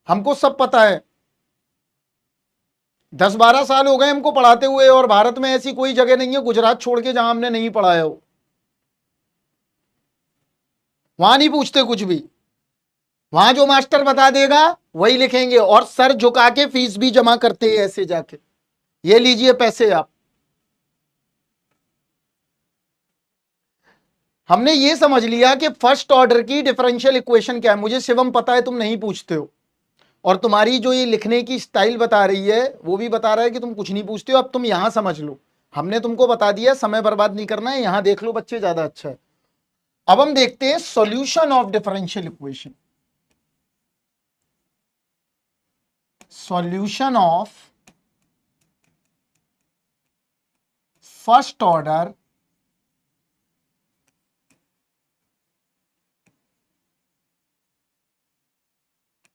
हमको सब पता है, 10-12 साल हो गए हमको पढ़ाते हुए, और भारत में ऐसी कोई जगह नहीं है गुजरात छोड़ के जहां हमने नहीं पढ़ाया हो। वहां नहीं पूछते कुछ भी, वहां जो मास्टर बता देगा वही लिखेंगे, और सर झुका के फीस भी जमा करते हैं ऐसे जाके, ये लीजिए पैसे आप। हमने ये समझ लिया कि फर्स्ट ऑर्डर की डिफरेंशियल इक्वेशन क्या है। मुझे शिवम पता है तुम नहीं पूछते हो, और तुम्हारी जो ये लिखने की स्टाइल बता रही है वो भी बता रहा है कि तुम कुछ नहीं पूछते हो। अब तुम यहां समझ लो, हमने तुमको बता दिया, समय बर्बाद नहीं करना है, यहां देख लो बच्चे, ज्यादा अच्छा है। अब हम देखते हैं solution of differential equation. Solution of first order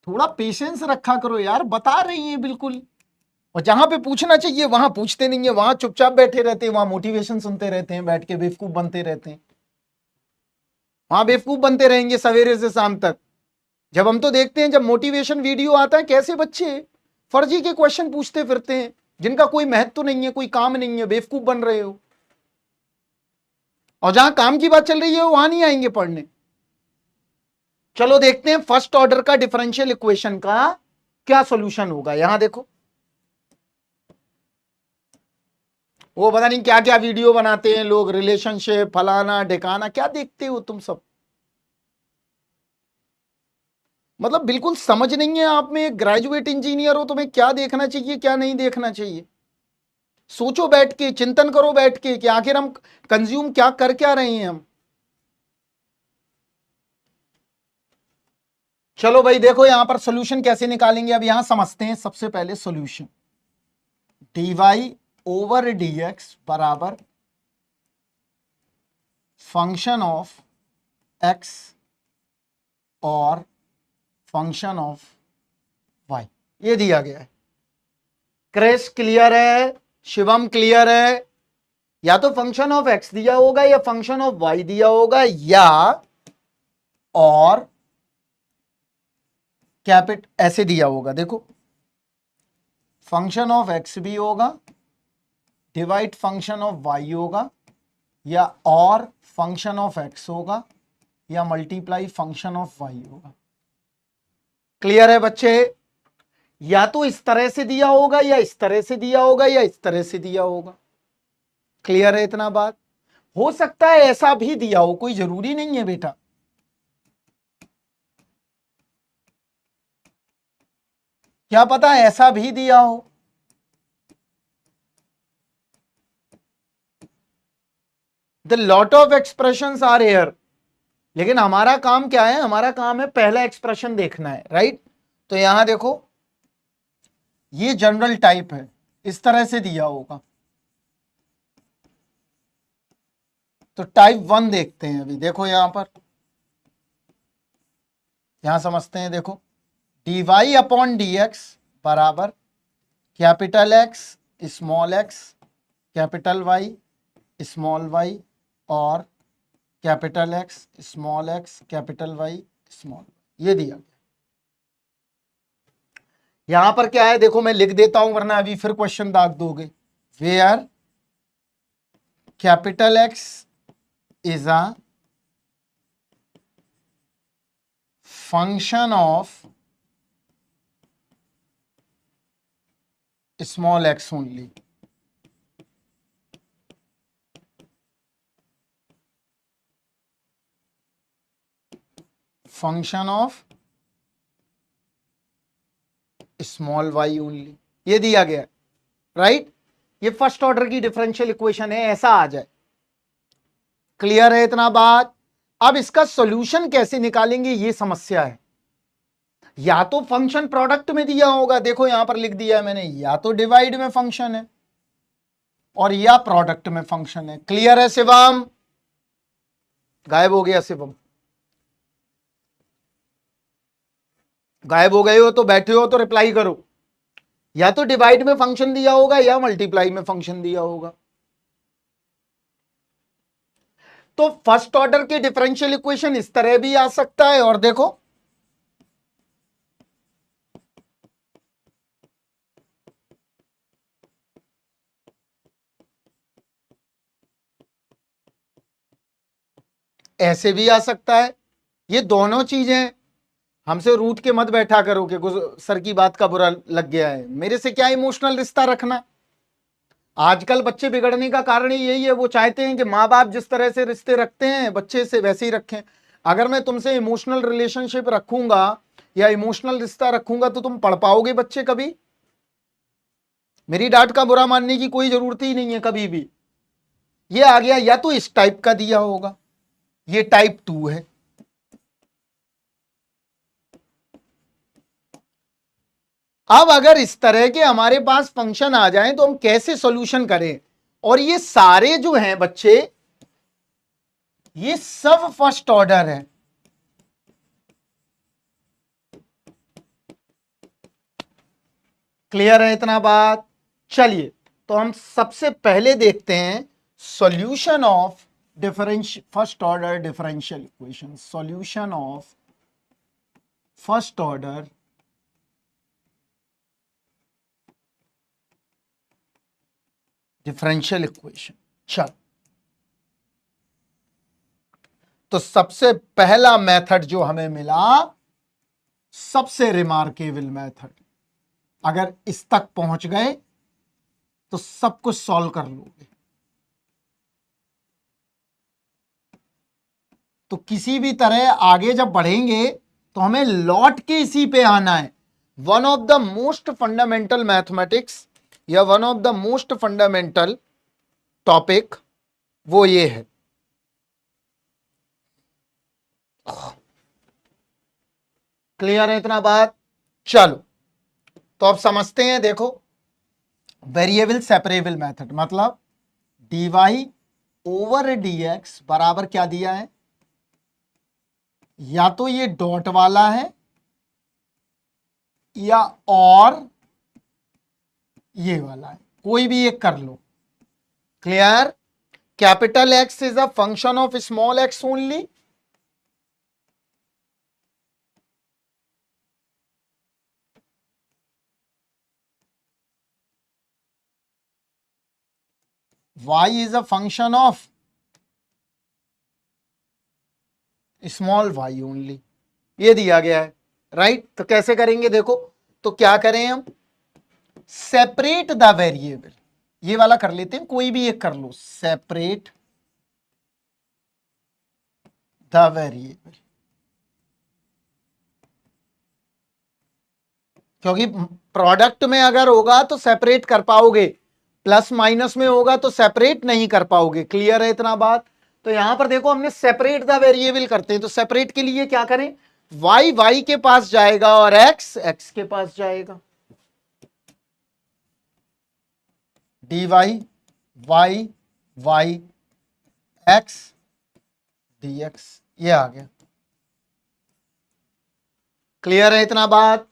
थोड़ा पेशेंस रखा करो यार, बता रही है बिल्कुल, और जहां पे पूछना चाहिए वहां पूछते नहीं है, वहां चुपचाप बैठे रहते हैं, वहां मोटिवेशन सुनते रहते हैं, बैठ के बेवकूफ बनते रहते हैं। वहां बेवकूफ बनते रहेंगे सवेरे से शाम तक। जब हम तो देखते हैं जब मोटिवेशन वीडियो आता है, कैसे बच्चे फर्जी के क्वेश्चन पूछते फिरते हैं, जिनका कोई महत्व नहीं है, कोई काम नहीं है, बेवकूफ बन रहे हो। और जहां काम की बात चल रही है वहां नहीं आएंगे पढ़ने। चलो देखते हैं फर्स्ट ऑर्डर का डिफरेंशियल इक्वेशन का क्या सॉल्यूशन होगा। यहां देखो, वो पता नहीं क्या क्या वीडियो बनाते हैं लोग, रिलेशनशिप फलाना ढिकाना, क्या देखते हो तुम सब। मतलब बिल्कुल समझ नहीं है आप में, एक ग्रेजुएट इंजीनियर हो, तुम्हें क्या देखना चाहिए क्या नहीं देखना चाहिए। सोचो बैठ के, चिंतन करो बैठ के कि आखिर हम कंज्यूम क्या कर क्या रहे हैं हम। चलो भाई देखो यहां पर सॉल्यूशन कैसे निकालेंगे, अब यहां समझते हैं। सबसे पहले सॉल्यूशन dy ओवर dx बराबर फंक्शन ऑफ x और फंक्शन ऑफ y, ये दिया गया है। क्रिस क्लियर है, शिवम क्लियर है। या तो फंक्शन ऑफ x दिया होगा या फंक्शन ऑफ y दिया होगा, या और कैपिट ऐसे दिया होगा। देखो फंक्शन ऑफ x भी होगा, डिवाइड फंक्शन ऑफ y होगा, या और फंक्शन ऑफ x होगा, या मल्टीप्लाई फंक्शन ऑफ y होगा। क्लियर है बच्चे? या तो इस तरह से दिया होगा, या इस तरह से दिया होगा, या इस तरह से दिया होगा। क्लियर है इतना बात? हो सकता है ऐसा भी दिया हो, कोई जरूरी नहीं है बेटा। क्या पता ऐसा भी दिया हो। The lot of expressions are here, लेकिन हमारा काम क्या है? हमारा काम है पहला एक्सप्रेशन देखना है, राइट? तो यहां देखो ये जनरल टाइप है, इस तरह से दिया होगा। तो टाइप 1 देखते हैं अभी। देखो यहां पर, यहां समझते हैं। देखो dy अपॉन dx बराबर capital X small x, capital Y small y, और capital X small x capital Y small, ये दिया गया। यहां पर क्या है देखो, मैं लिख देता हूं वरना अभी फिर क्वेश्चन दाग दोगे। Where capital X is a function of small x only. Function of small y only, ये दिया गया, राइट? ये फर्स्ट ऑर्डर की डिफरेंशियल इक्वेशन है, ऐसा आ जाए। क्लियर है इतना बात? अब इसका सॉल्यूशन कैसे निकालेंगे ये समस्या है। या तो फंक्शन प्रोडक्ट में दिया होगा, देखो यहां पर लिख दिया है मैंने, या तो डिवाइड में फंक्शन है और या प्रोडक्ट में फंक्शन है। क्लियर है शिवम? गायब हो गया शिवम, गायब हो गए हो तो बैठे हो तो रिप्लाई करो। या तो डिवाइड में फंक्शन दिया होगा या मल्टीप्लाई में फंक्शन दिया होगा। तो फर्स्ट ऑर्डर के डिफरेंशियल इक्वेशन इस तरह भी आ सकता है, और देखो ऐसे भी आ सकता है। ये दोनों चीजें, हमसे रूठ के मत बैठा करो कि सर की बात का बुरा लग गया है। मेरे से क्या इमोशनल रिश्ता रखना। आजकल बच्चे बिगड़ने का कारण ही यही है, वो चाहते हैं कि माँ बाप जिस तरह से रिश्ते रखते हैं बच्चे से वैसे ही रखें। अगर मैं तुमसे इमोशनल रिलेशनशिप रखूंगा या इमोशनल रिश्ता रखूंगा तो तुम पढ़ पाओगे बच्चे कभी? मेरी डांट का बुरा मानने की कोई जरूरत ही नहीं है कभी भी। ये आ गया, या तो इस टाइप का दिया होगा, ये टाइप 2 है। अब अगर इस तरह के हमारे पास फंक्शन आ जाएं तो हम कैसे सॉल्यूशन करें? और ये सारे जो हैं बच्चे, ये सब फर्स्ट ऑर्डर है। क्लियर है इतना बात? चलिए तो हम सबसे पहले देखते हैं solution of first order differential equation. Solution of first order differential equation. चल तो सबसे पहला मेथड जो हमें मिला, सबसे रिमार्केबल मेथड, अगर इस तक पहुंच गए तो सब कुछ सॉल्व कर लोगे। तो किसी भी तरह आगे जब बढ़ेंगे तो हमें लौट के इसी पे आना है। One of the most fundamental mathematics या one of the most fundamental topic वो ये है। क्लियर है इतना बात? चलो तो अब समझते हैं। देखो वेरिएबल सेपरेबल मेथड मतलब dy ओवर dx बराबर क्या दिया है, या तो ये डॉट वाला है या और ये वाला है, कोई भी एक कर लो। Clear? Capital X is a function of small x only. y is a function of small y only, ये दिया गया है। राइट? तो कैसे करेंगे देखो, तो क्या करें हम, सेपरेट द वेरिएबल, ये वाला कर लेते हैं, कोई भी एक कर लो, सेपरेट द वेरिएबल, क्योंकि प्रोडक्ट में अगर होगा तो सेपरेट कर पाओगे, प्लस माइनस में होगा तो सेपरेट नहीं कर पाओगे। क्लियर है इतना बात? तो यहां पर देखो हमने सेपरेट द वेरिएबल करते हैं, तो सेपरेट के लिए क्या करें, y y के पास जाएगा और x x के पास जाएगा, dy y y x dx, ये आ गया। क्लियर है इतना बात?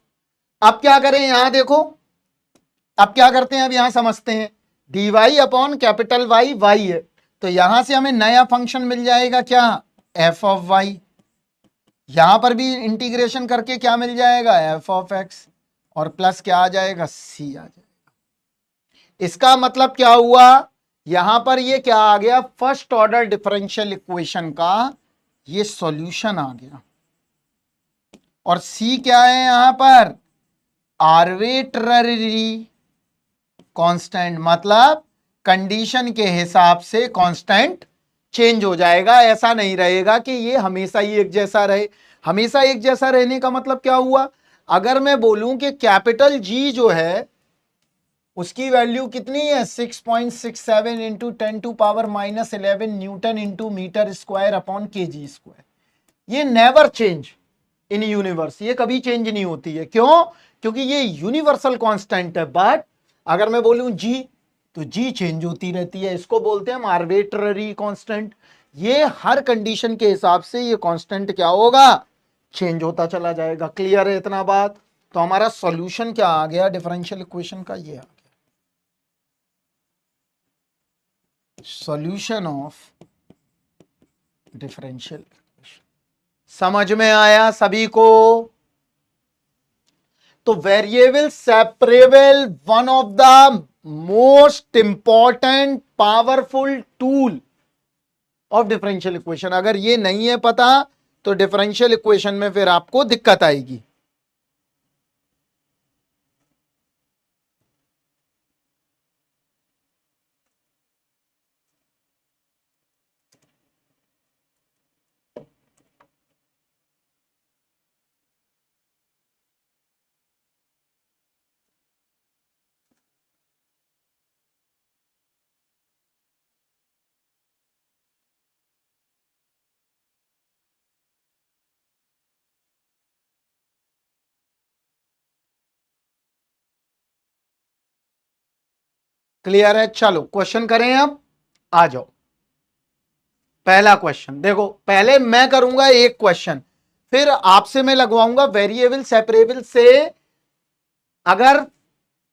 अब क्या करें, यहां देखो, अब क्या करते हैं, अब यहां समझते हैं। dy upon capital Y y है, तो यहां से हमें नया फंक्शन मिल जाएगा क्या, f ऑफ y। यहां पर भी इंटीग्रेशन करके क्या मिल जाएगा, f ऑफ x, और प्लस क्या आ जाएगा, c आ जाएगा। इसका मतलब क्या हुआ, यहां पर ये क्या आ गया, फर्स्ट ऑर्डर डिफरेंशियल इक्वेशन का ये सॉल्यूशन आ गया। और c क्या है यहां पर, आर्बिट्ररी कांस्टेंट, मतलब कंडीशन के हिसाब से कांस्टेंट चेंज हो जाएगा। ऐसा नहीं रहेगा कि ये हमेशा ही एक जैसा रहे। हमेशा एक जैसा रहने का मतलब क्या हुआ, अगर मैं बोलूं कि कैपिटल जी जो है उसकी वैल्यू कितनी है, 6.67 into 10⁻⁻11 newton into metre square upon kg square, ये नेवर चेंज इन यूनिवर्स, ये कभी चेंज नहीं होती है। क्यों? क्योंकि ये यूनिवर्सल कांस्टेंट है। बट अगर मैं बोलूं जी, तो जी चेंज होती रहती है, इसको बोलते हैं हम आर्बिट्ररी कांस्टेंट। ये हर कंडीशन के हिसाब से ये कांस्टेंट क्या होगा, चेंज होता चला जाएगा। क्लियर है इतना बात? तो हमारा सॉल्यूशन क्या आ गया डिफरेंशियल इक्वेशन का, ये आ गया सॉल्यूशन ऑफ डिफरेंशियल इक्वेशन। समझ में आया सभी को? तो variable separable one of the most important powerful tool of differential equation. अगर ये नहीं है पता तो डिफरेंशियल इक्वेशन में फिर आपको दिक्कत आएगी। क्लियर है? चलो क्वेश्चन करें अब, आ जाओ। पहला क्वेश्चन देखो, पहले मैं करूंगा एक क्वेश्चन, फिर आपसे मैं लगवाऊंगा वेरिएबल सेपरेबल से। अगर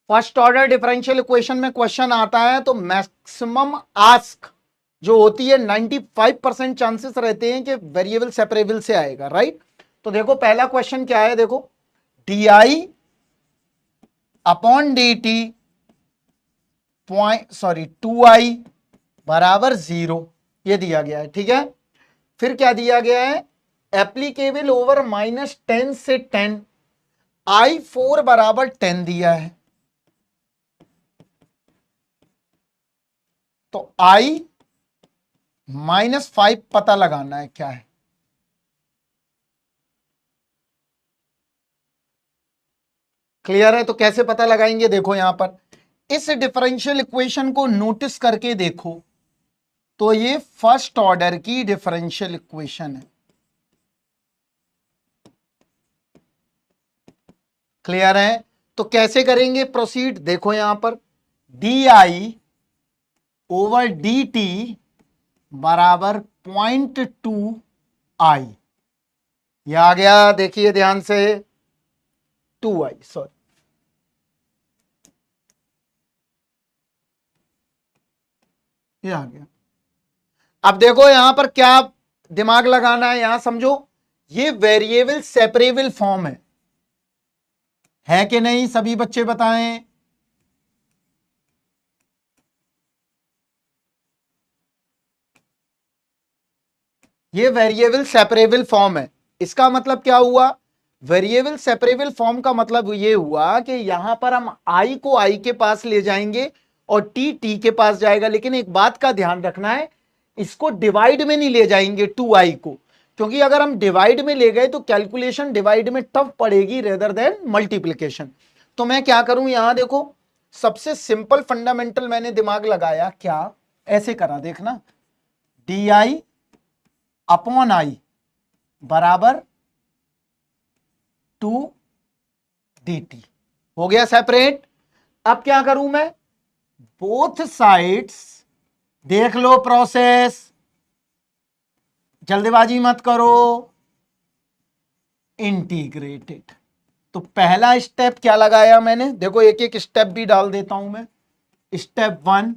फर्स्ट ऑर्डर डिफरेंशियल इक्वेशन में क्वेश्चन आता है तो मैक्सिमम आस्क जो होती है 95% चांसेस रहते हैं कि वेरिएबल सेपरेबल से आएगा। राइट? तो देखो पहला क्वेश्चन क्या है, देखो D I upon D T point 2i बराबर 0, ये दिया गया है। ठीक है? फिर क्या दिया गया है, एप्लीकेबल ओवर -10 से 10, i4 बराबर 10 दिया है। तो i -5 पता लगाना है क्या है। क्लियर है? तो कैसे पता लगाएंगे, देखो यहां पर इस डिफरेंशियल इक्वेशन को नोटिस करके देखो, तो ये फर्स्ट ऑर्डर की डिफरेंशियल इक्वेशन है। क्लियर है? तो कैसे करेंगे प्रोसीड, देखो यहां पर D I over D T बराबर 0.2 आई, ये आ गया, देखिए ध्यान से 2 आई, सॉरी, ये आ गया। अब देखो यहां पर क्या दिमाग लगाना है, यहां समझो, ये वेरिएबल सेपरेबल फॉर्म है कि नहीं, सभी बच्चे बताएं। ये वेरिएबल सेपरेबल फॉर्म है। इसका मतलब क्या हुआ, वेरिएबल सेपरेबल फॉर्म का मतलब ये हुआ कि यहां पर हम आई को आई के पास ले जाएंगे और टी टी के पास जाएगा, लेकिन एक बात का ध्यान रखना है, इसको डिवाइड में नहीं ले जाएंगे 2 आई को, क्योंकि अगर हम डिवाइड में ले गए तो कैलकुलेशन डिवाइड में टफ पड़ेगी रेदर देन मल्टीप्लिकेशन। तो मैं क्या करूं, यहां देखो सबसे सिंपल फंडामेंटल मैंने दिमाग लगाया, क्या ऐसे करा, देखना डी आई अपॉन आई बराबर 2 dt हो गया सेपरेट। अब क्या करूं मैं, बोथ साइड्स, देख लो प्रोसेस, जल्दबाजी मत करो, इंटीग्रेटेड। तो पहला स्टेप क्या लगाया मैंने, देखो एक एक स्टेप भी डाल देता हूं मैं। स्टेप 1,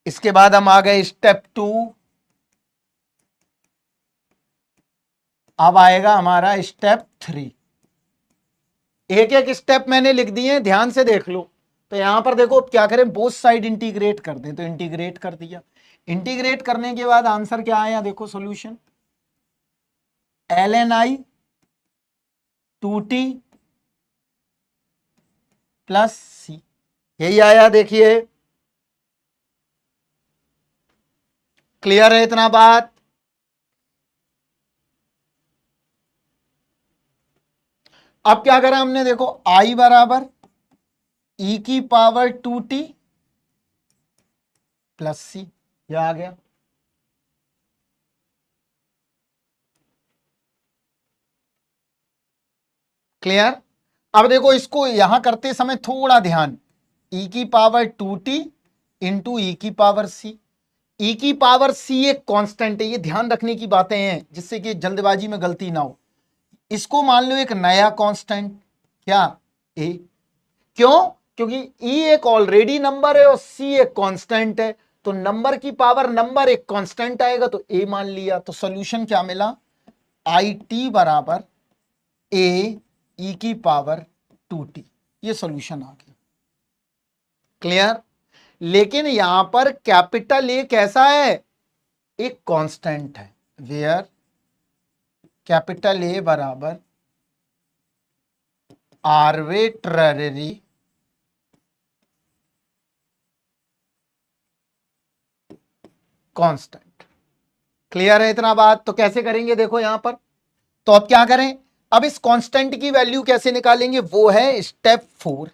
इसके बाद हम आ गए स्टेप 2, अब आएगा हमारा स्टेप 3। एक एक स्टेप मैंने लिख दिए, ध्यान से देख लो। तो यहां पर देखो क्या करें, बोथ साइड इंटीग्रेट कर दें, तो इंटीग्रेट कर दिया। इंटीग्रेट करने के बाद आंसर क्या आया, देखो solution ln i 2t plus c, यही आया, देखिए क्लियर है इतना बात। अब क्या करा हमने, देखो i बराबर e की पावर 2t प्लस सी, यह आ गया। क्लियर? अब देखो इसको यहां करते समय थोड़ा ध्यान, e की पावर 2t इंटू ई की पावर सी। ई की पावर सी एक कांस्टेंट है, ये ध्यान रखने की बातें हैं जिससे कि जल्दबाजी में गलती ना हो। इसको मान लो एक नया कांस्टेंट, क्या ए, क्यों, क्योंकि ई एक ऑलरेडी नंबर है और सी एक कांस्टेंट है, तो नंबर की पावर नंबर एक कांस्टेंट आएगा, तो ए मान लिया। तो सॉल्यूशन क्या मिला, आई टी बराबर ए ई की पावर 2t, ये सॉल्यूशन आ गया। क्लियर? लेकिन यहां पर कैपिटल ए कैसा है, एक कांस्टेंट है, वेयर कैपिटल ए बराबर आर्बिट्ररी कांस्टेंट। क्लियर है इतना बात? तो कैसे करेंगे, देखो यहां पर, तो अब क्या करें, अब इस कांस्टेंट की वैल्यू कैसे निकालेंगे, वो है स्टेप 4।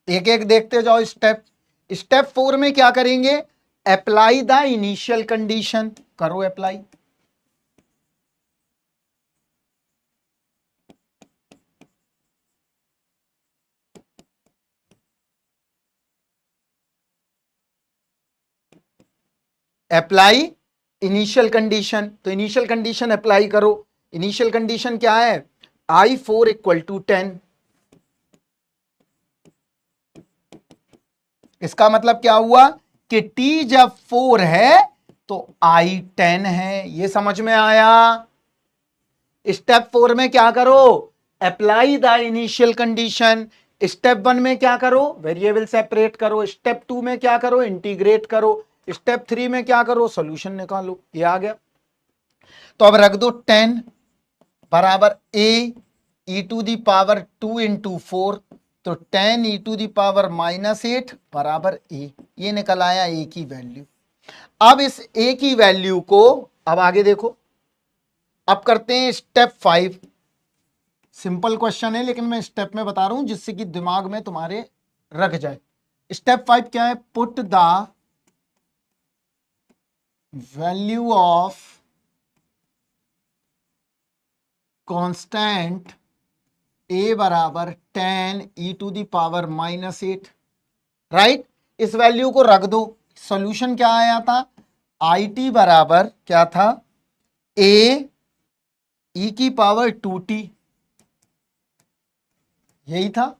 एक एक देखते जाओ स्टेप। स्टेप 4 में क्या करेंगे, अप्लाई द इनिशियल कंडीशन, करो अप्लाई। अप्लाई इनिशियल कंडीशन, तो इनिशियल कंडीशन अप्लाई करो। इनिशियल कंडीशन क्या है, I4 इक्वल टू 10। इसका मतलब क्या हुआ कि T जब 4 है तो I 10 है, ये समझ में आया। स्टेप 4 में क्या करो, apply the initial condition. Step 1 में क्या करो, वेरिएबल सेपरेट करो। स्टेप 2 में क्या करो, इंटीग्रेट करो। स्टेप 3 में क्या करो, सॉल्यूशन निकालो। ये आ गया। तो अब रख दो 10 बराबर ए ई टू दी पावर 2 इंटू 4, तो 10 ई टू दी पावर -8 बराबर ए, ये निकल आया ए की वैल्यू। अब इस ए की वैल्यू को अब आगे देखो, अब करते हैं स्टेप 5। सिंपल क्वेश्चन है लेकिन मैं स्टेप में बता रहा हूं जिससे कि दिमाग में तुम्हारे रख जाए। स्टेप 5 क्या है? Put the value of constant a बराबर 10 e⁻⁻8, राइट। इस वैल्यू को रख दो। सॉल्यूशन क्या आया था? it बराबर क्या था? a e⁻²t, यही था।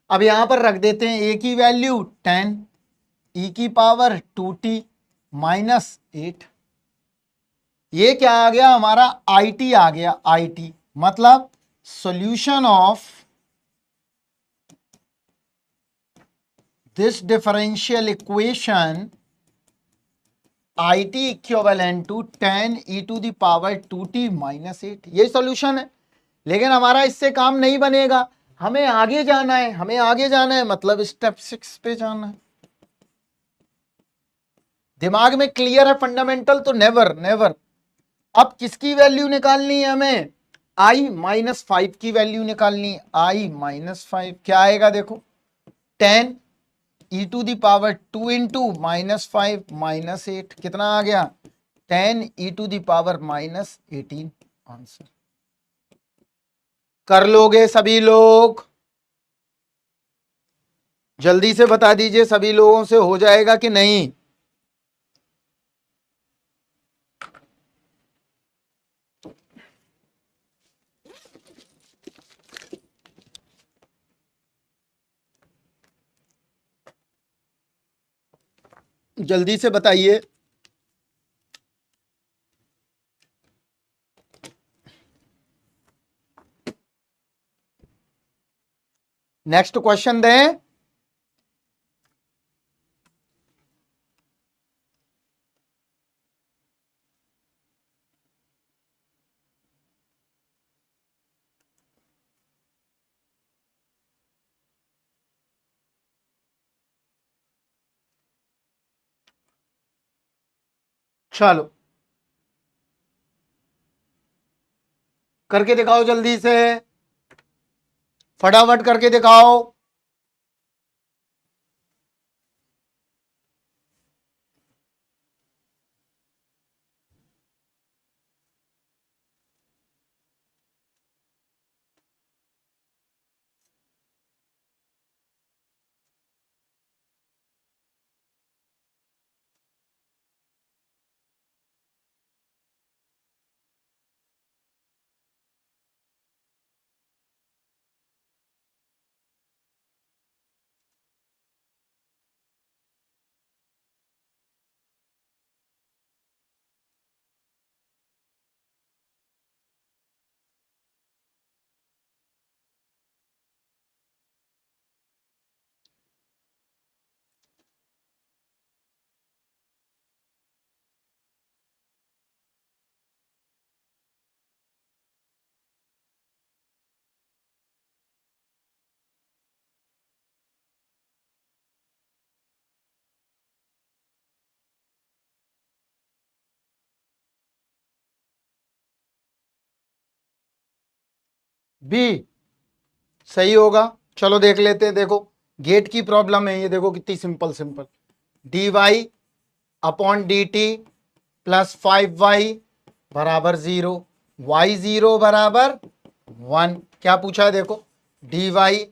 अब यहां पर रख देते हैं a की वैल्यू 10 e⁻²t -8। ये क्या आ गया हमारा? it आ गया। it मतलब solution of this differential equation it equivalent to 10 e⁻²t -8, ये सॉल्यूशन है। लेकिन हमारा इससे काम नहीं बनेगा, हमें आगे जाना है। हमें आगे जाना है मतलब स्टेप 6 पे जाना है। दिमाग में क्लियर है फंडामेंटल? तो नेवर नेवर। अब किसकी वैल्यू निकालनी है हमें? i-5 की वैल्यू निकालनी है। i-5 क्या आएगा? देखो 10 e⁻² इंटू -5 -8 कितना आ गया? 10 e⁻−18। आंसर कर लोगे सभी लोग? जल्दी से बता दीजिए, सभी लोगों से हो जाएगा कि नहीं? जल्दी से बताइए। नेक्स्ट क्वेश्चन दें। चलो करके दिखाओ जल्दी से, फटाफट करके दिखाओ। बी सही होगा। चलो देख लेते हैं। देखो गेट की प्रॉब्लम है ये, देखो कितनी simple simple. dy/dt plus 5y बराबर 0, y0 बराबर 1। क्या पूछा है? देखो dy/y,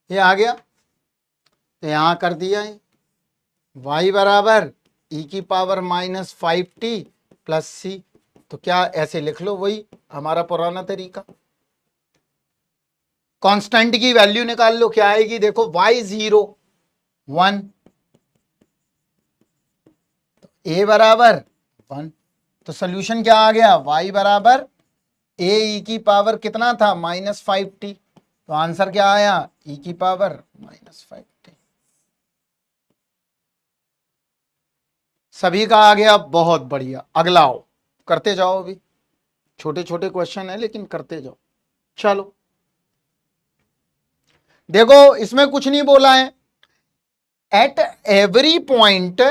ये आ गया तो यहां कर दिया है। y बराबर e⁻−5t प्लस c, तो क्या ऐसे लिख लो, वही हमारा पुराना तरीका। कांस्टेंट की वैल्यू निकाल लो, क्या आएगी? देखो y0 1, तो a बराबर 1, तो सोल्यूशन क्या आ गया? y बराबर a e की पावर कितना था? -5t, तो आंसर क्या आया? e की पावर -5t। सभी का आ गया, बहुत बढ़िया। अगला आओ, करते जाओ। अभी छोटे छोटे क्वेश्चन है लेकिन करते जाओ। चलो देखो इसमें कुछ नहीं बोला है। At every point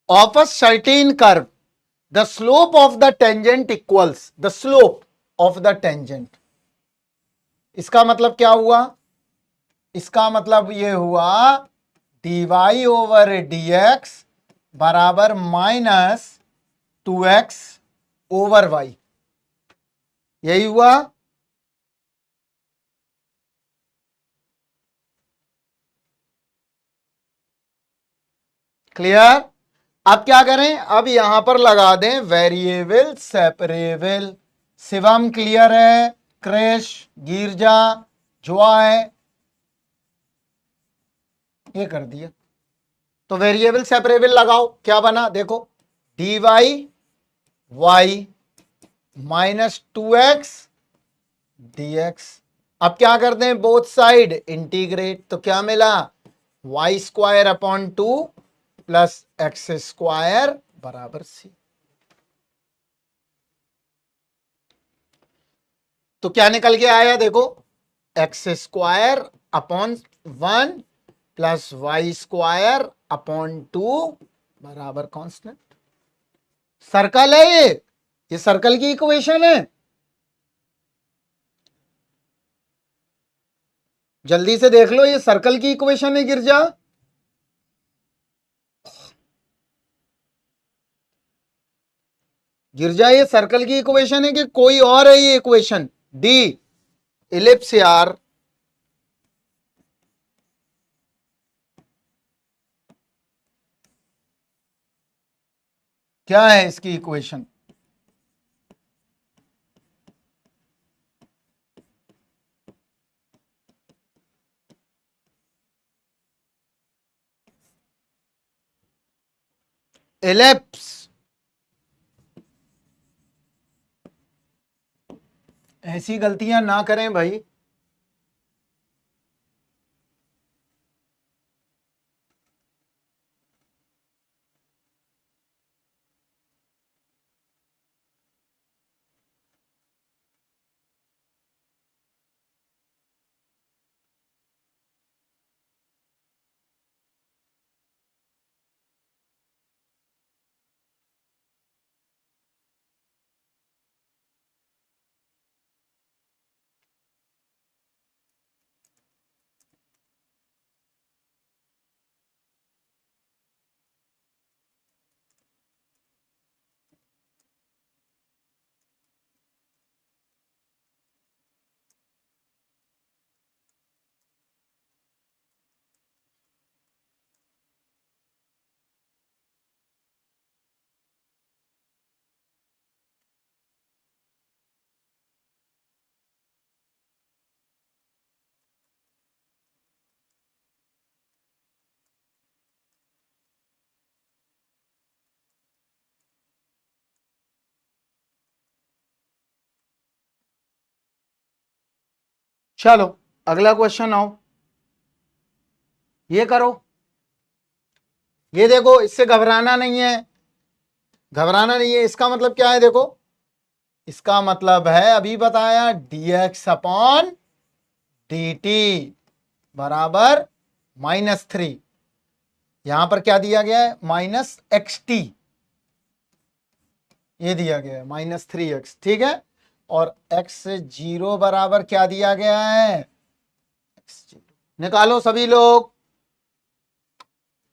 of a certain curve the slope of the tangent equals the slope of the tangent. इसका मतलब क्या हुआ? इसका मतलब ये हुआ dy ओवर dx बराबर -2x ओवर y। यही हुआ। क्लियर? अब क्या करें? अब यहां पर लगा दें वेरिएबल सेपरेबल। शिवम क्लियर है? क्रिश, गिरजा, जॉय, ये कर दिया। तो वेरिएबल सेपरेबल लगाओ, क्या बना देखो, dy y -2x dx। अब क्या करते हैं? Both side integrate. तो क्या मिला? y² अपॉन 2 प्लस x² बराबर c। तो क्या निकल के आया देखो, x² upon 1 plus y² upon 2 बराबर कांस्टेंट। सर्कल है ये सर्कल की इक्वेशन है। जल्दी से देख लो, ये सर्कल की इक्वेशन है गिरजा। गिरजा ये सर्कल की इक्वेशन है कि कोई और है ये इक्वेशन? डी इलिप्स यार। क्या है इसकी इक्वेशन? इलिप्स। ऐसी गलतियां ना करें भाई। चलो अगला क्वेश्चन आओ, ये करो। ये देखो, इससे घबराना नहीं है, घबराना नहीं है। इसका मतलब क्या है देखो, इसका मतलब है अभी बताया dx अपॉन dt बराबर -3। यहां पर क्या दिया गया है? -xt ये दिया गया है -3x। ठीक है, और x0 बराबर क्या दिया गया है? x0 निकालो सभी लोग,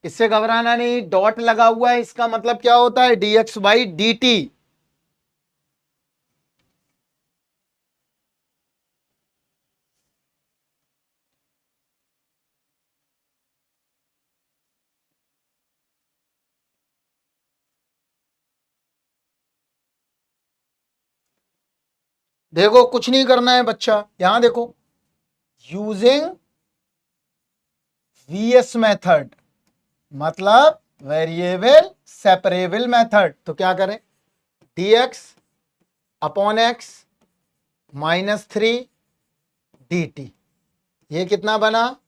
इससे घबराना नहीं। डॉट लगा हुआ है, इसका मतलब क्या होता है? dx by dt। देखो कुछ नहीं करना है बच्चा, यहां देखो, यूजिंग वीएस मेथड मतलब वेरिएबल सेपरेबल मेथड। तो क्या करें? dx upon x -3 dt। ये कितना बना?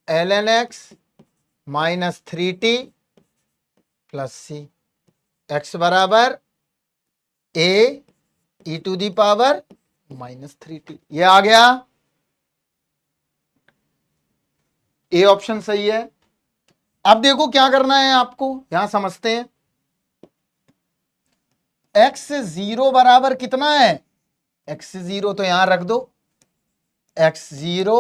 ln x -3t plus c। x बराबर a e to the power -3t। ये आ गया, ए ऑप्शन सही है। अब देखो क्या करना है आपको, यहां समझते हैं। x0 बराबर कितना है, x0 तो यहां रख दो, x0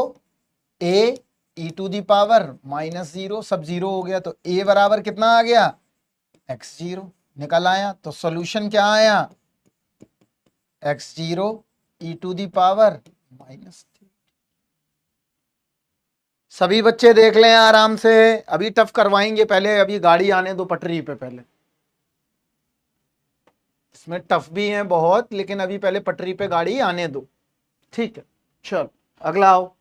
a e⁻⁻0, सब जीरो हो गया, तो a बराबर कितना आ गया, x0 निकल आया। तो सॉल्यूशन क्या आया, x0 e⁻⁻3। सभी बच्चे देख लें आराम से, अभी टफ करवाएंगे, पहले अभी गाड़ी आने दो पटरी पे, पहले इसमें टफ भी है बहुत, लेकिन अभी पहले पटरी पे गाड़ी आने दो, ठीक है। चलो अगला आओ।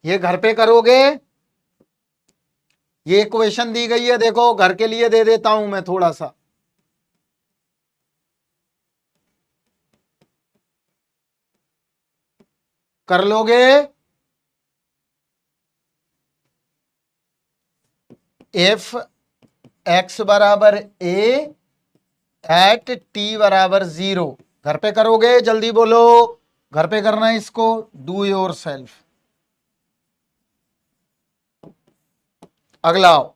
ये घर पे करोगे, ये इक्वेशन दी गई है, देखो घर के लिए दे देता हूं मैं थोड़ा सा, कर लोगे। एफ एक्स बराबर ए एट टी बराबर 0, घर पे करोगे, जल्दी बोलो, घर पे करना है इसको, डू योर सेल्फ। अगला आओ,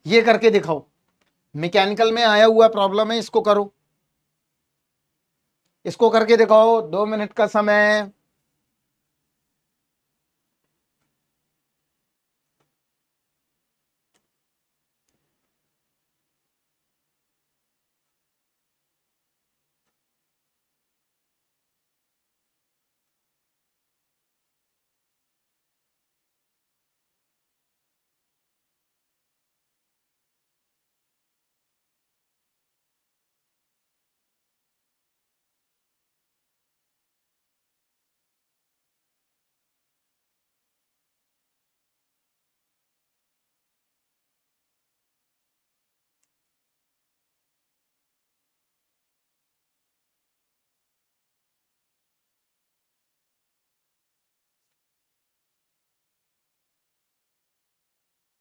ये करके दिखाओ, मैकेनिकल में आया हुआ प्रॉब्लम है, इसको करो, इसको करके दिखाओ, 2 मिनट का समय।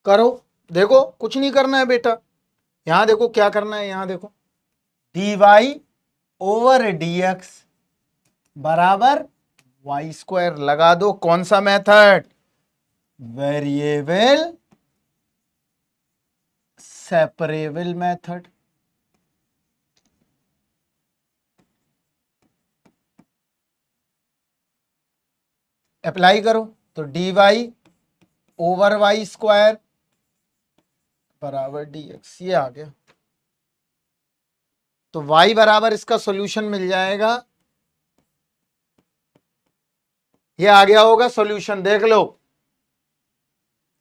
करो, देखो कुछ नहीं करना है बेटा, यहां देखो क्या करना है, यहां देखो dy ओवर dx बराबर y² लगा दो। कौन सा method, variable separable method. Apply करो, तो dy ओवर y² बराबर dx, ये आ गया, तो y बराबर इसका सॉल्यूशन मिल जाएगा, ये आ गया होगा सॉल्यूशन। देख लो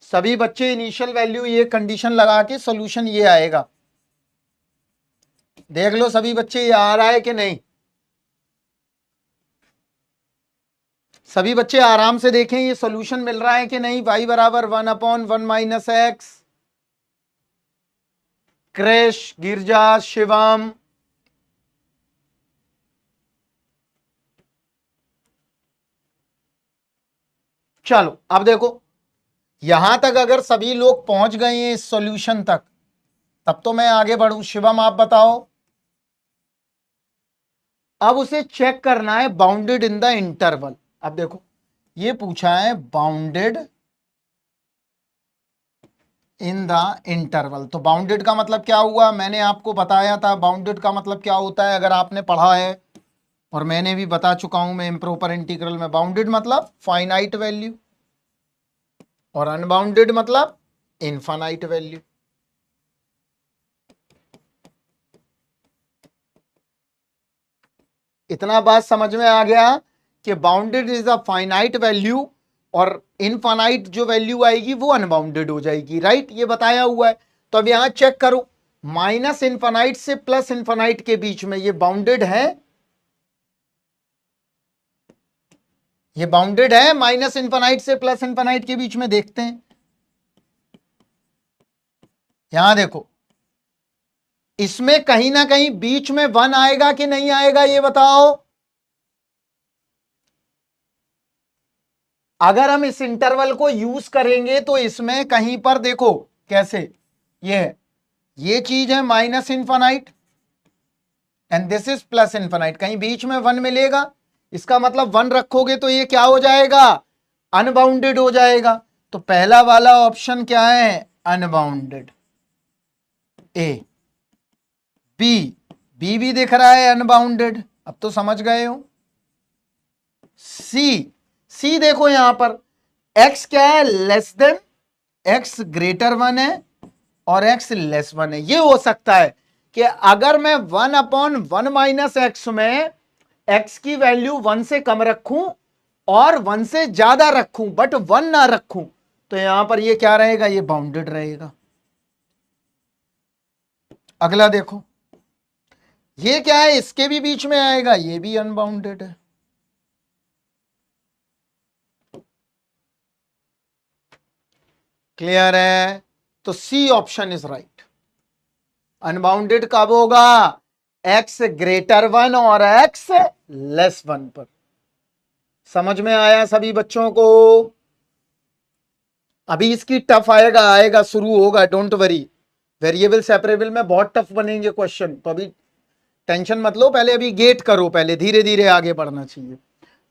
सभी बच्चे, इनिशियल वैल्यू ये कंडीशन लगा के सॉल्यूशन ये आएगा, देख लो सभी बच्चे ये आ रहा है कि नहीं, सभी बच्चे आराम से देखें ये सॉल्यूशन मिल रहा है कि नहीं। y बराबर 1/1 - x, क्रिश, गिरजा, शिवम, चलो अब देखो यहां तक अगर सभी लोग पहुंच गए हैं इस सॉल्यूशन तक, तब तो मैं आगे बढ़ूं। शिवम आप बताओ, अब उसे चेक करना है बाउंडेड इन द इंटरवल। अब देखो ये पूछा है बाउंडेड इन द इंटरवल, तो बाउंडेड का मतलब क्या हुआ, मैंने आपको बताया था बाउंडेड का मतलब क्या होता है, अगर आपने पढ़ा है, और मैंने भी बता चुका हूं मैं इम्प्रॉपर इंटीग्रल में। बाउंडेड मतलब फाइनाइट वैल्यू, और अनबाउंडेड मतलब इनफाइनाइट वैल्यू। इतना बात समझ में आ गया कि bounded is a finite value, और इनफाइनाइट जो वैल्यू आएगी वो अनबाउंडेड हो जाएगी, राइट, ये बताया हुआ है। तो अब यहां चेक करो, माइनस इनफाइनाइट से प्लस इनफाइनाइट के बीच में ये बाउंडेड है, ये बाउंडेड है माइनस इनफाइनाइट से प्लस इनफाइनाइट के बीच में। देखते हैं यहां देखो, इसमें कहीं ना कहीं बीच में 1 आएगा कि नहीं आएगा, ये बताओ। अगर हम इस इंटरवल को यूज करेंगे तो इसमें कहीं पर देखो कैसे, ये चीज है minus infinite and this is plus infinite, कहीं बीच में 1 मिलेगा, इसका मतलब 1 रखोगे तो ये क्या हो जाएगा, अनबाउंडेड हो जाएगा। तो पहला वाला ऑप्शन क्या है, अनबाउंडेड। ए, बी, बी भी दिख रहा है अनबाउंडेड, अब तो समझ गए हो। सी, सी देखो यहां पर एक्स क्या है, लेस देन, एक्स ग्रेटर 1 है और एक्स लेस 1 है। ये हो सकता है कि अगर मैं 1/1 माइनस एक्स में एक्स की वैल्यू 1 से कम रखूं और 1 से ज्यादा रखूं बट 1 ना रखूं, तो यहां पर ये क्या रहेगा, ये बाउंडेड रहेगा। अगला देखो, ये क्या है, इसके भी बीच में आएगा, ये भी अनबाउंडेड है। क्लियर है? तो C option is right. Unbounded कब होगा, एक्स ग्रेटर 1 और एक्स लेस 1 पर। समझ में आया सभी बच्चों को? अभी इसकी टफ आएगा, आएगा, शुरू होगा, डोंट वरी। वेरिएबल सेपरेबल में बहुत टफ बनेंगे क्वेश्चन, तो अभी टेंशन मत लो, पहले अभी गेट करो, पहले धीरे धीरे आगे बढ़ना चाहिए।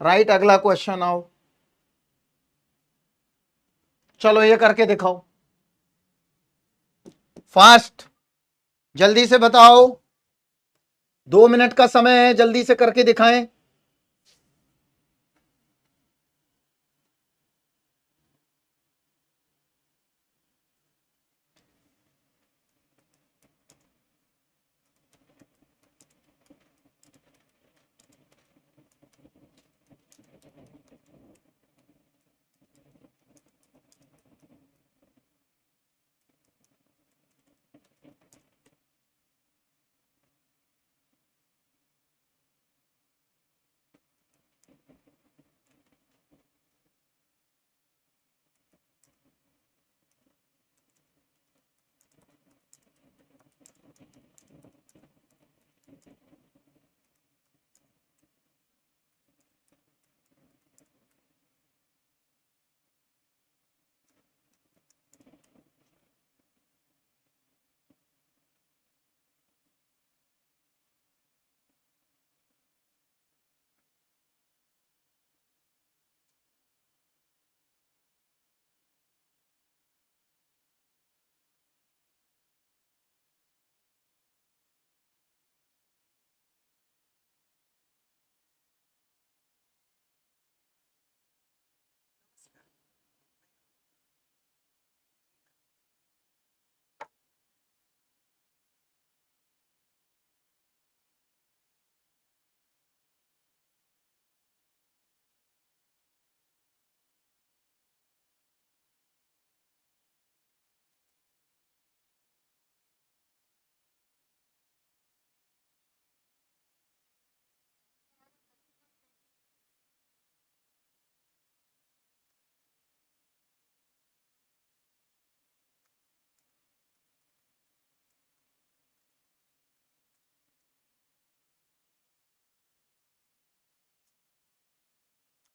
राइट, अगला क्वेश्चन आओ, चलो ये करके दिखाओ फास्ट, जल्दी से बताओ, 2 मिनट का समय है, जल्दी से करके दिखाएं।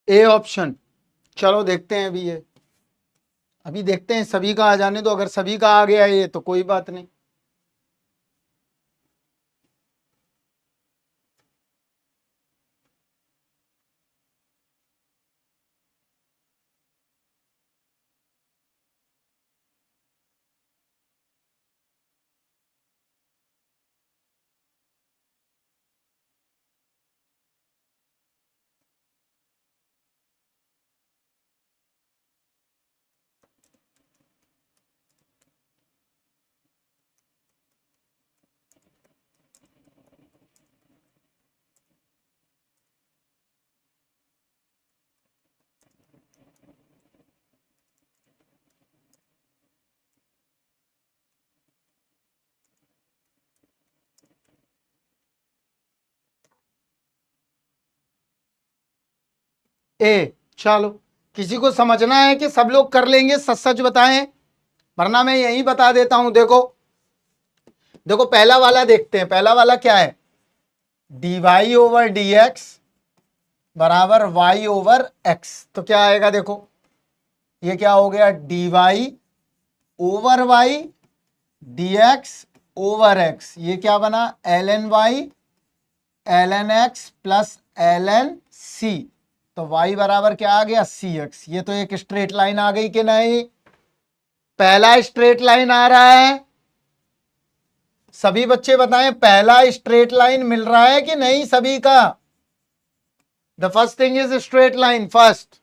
ए ऑप्शन, चलो देखते हैं अभी ये, अभी देखते हैं, सभी का आ जाने दो, अगर सभी का आ गया ये तो कोई बात नहीं। ए, चलो, किसी को समझना है कि सब लोग कर लेंगे, सच सच बताएं, वरना मैं यही बता देता हूं। देखो देखो, पहला वाला देखते हैं, पहला वाला क्या है, d y over d x बराबर वाई ओवर एक्स। तो क्या आएगा, देखो ये क्या हो गया, d y over y d x over x, ये क्या बना, l n y l n x plus l n c. तो y बराबर क्या आ गया, सी एक्स। ये तो एक स्ट्रेट लाइन आ गई कि नहीं, पहला स्ट्रेट लाइन आ रहा है। सभी बच्चे बताएं, पहला स्ट्रेट लाइन मिल रहा है कि नहीं सभी का। The first thing is straight line first.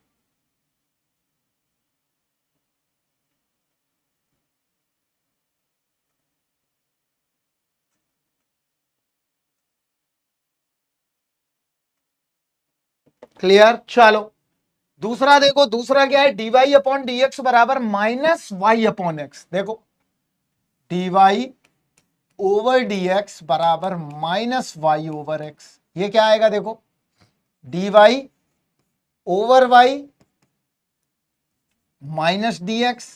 Clear, चलो दूसरा देखो। दूसरा क्या है, dy अपॉन डी एक्स बराबर माइनस वाई अपॉन एक्स। देखो dy ओवर डी एक्स बराबर माइनस वाई ओवर एक्स। ये क्या आएगा देखो, dy over y minus d x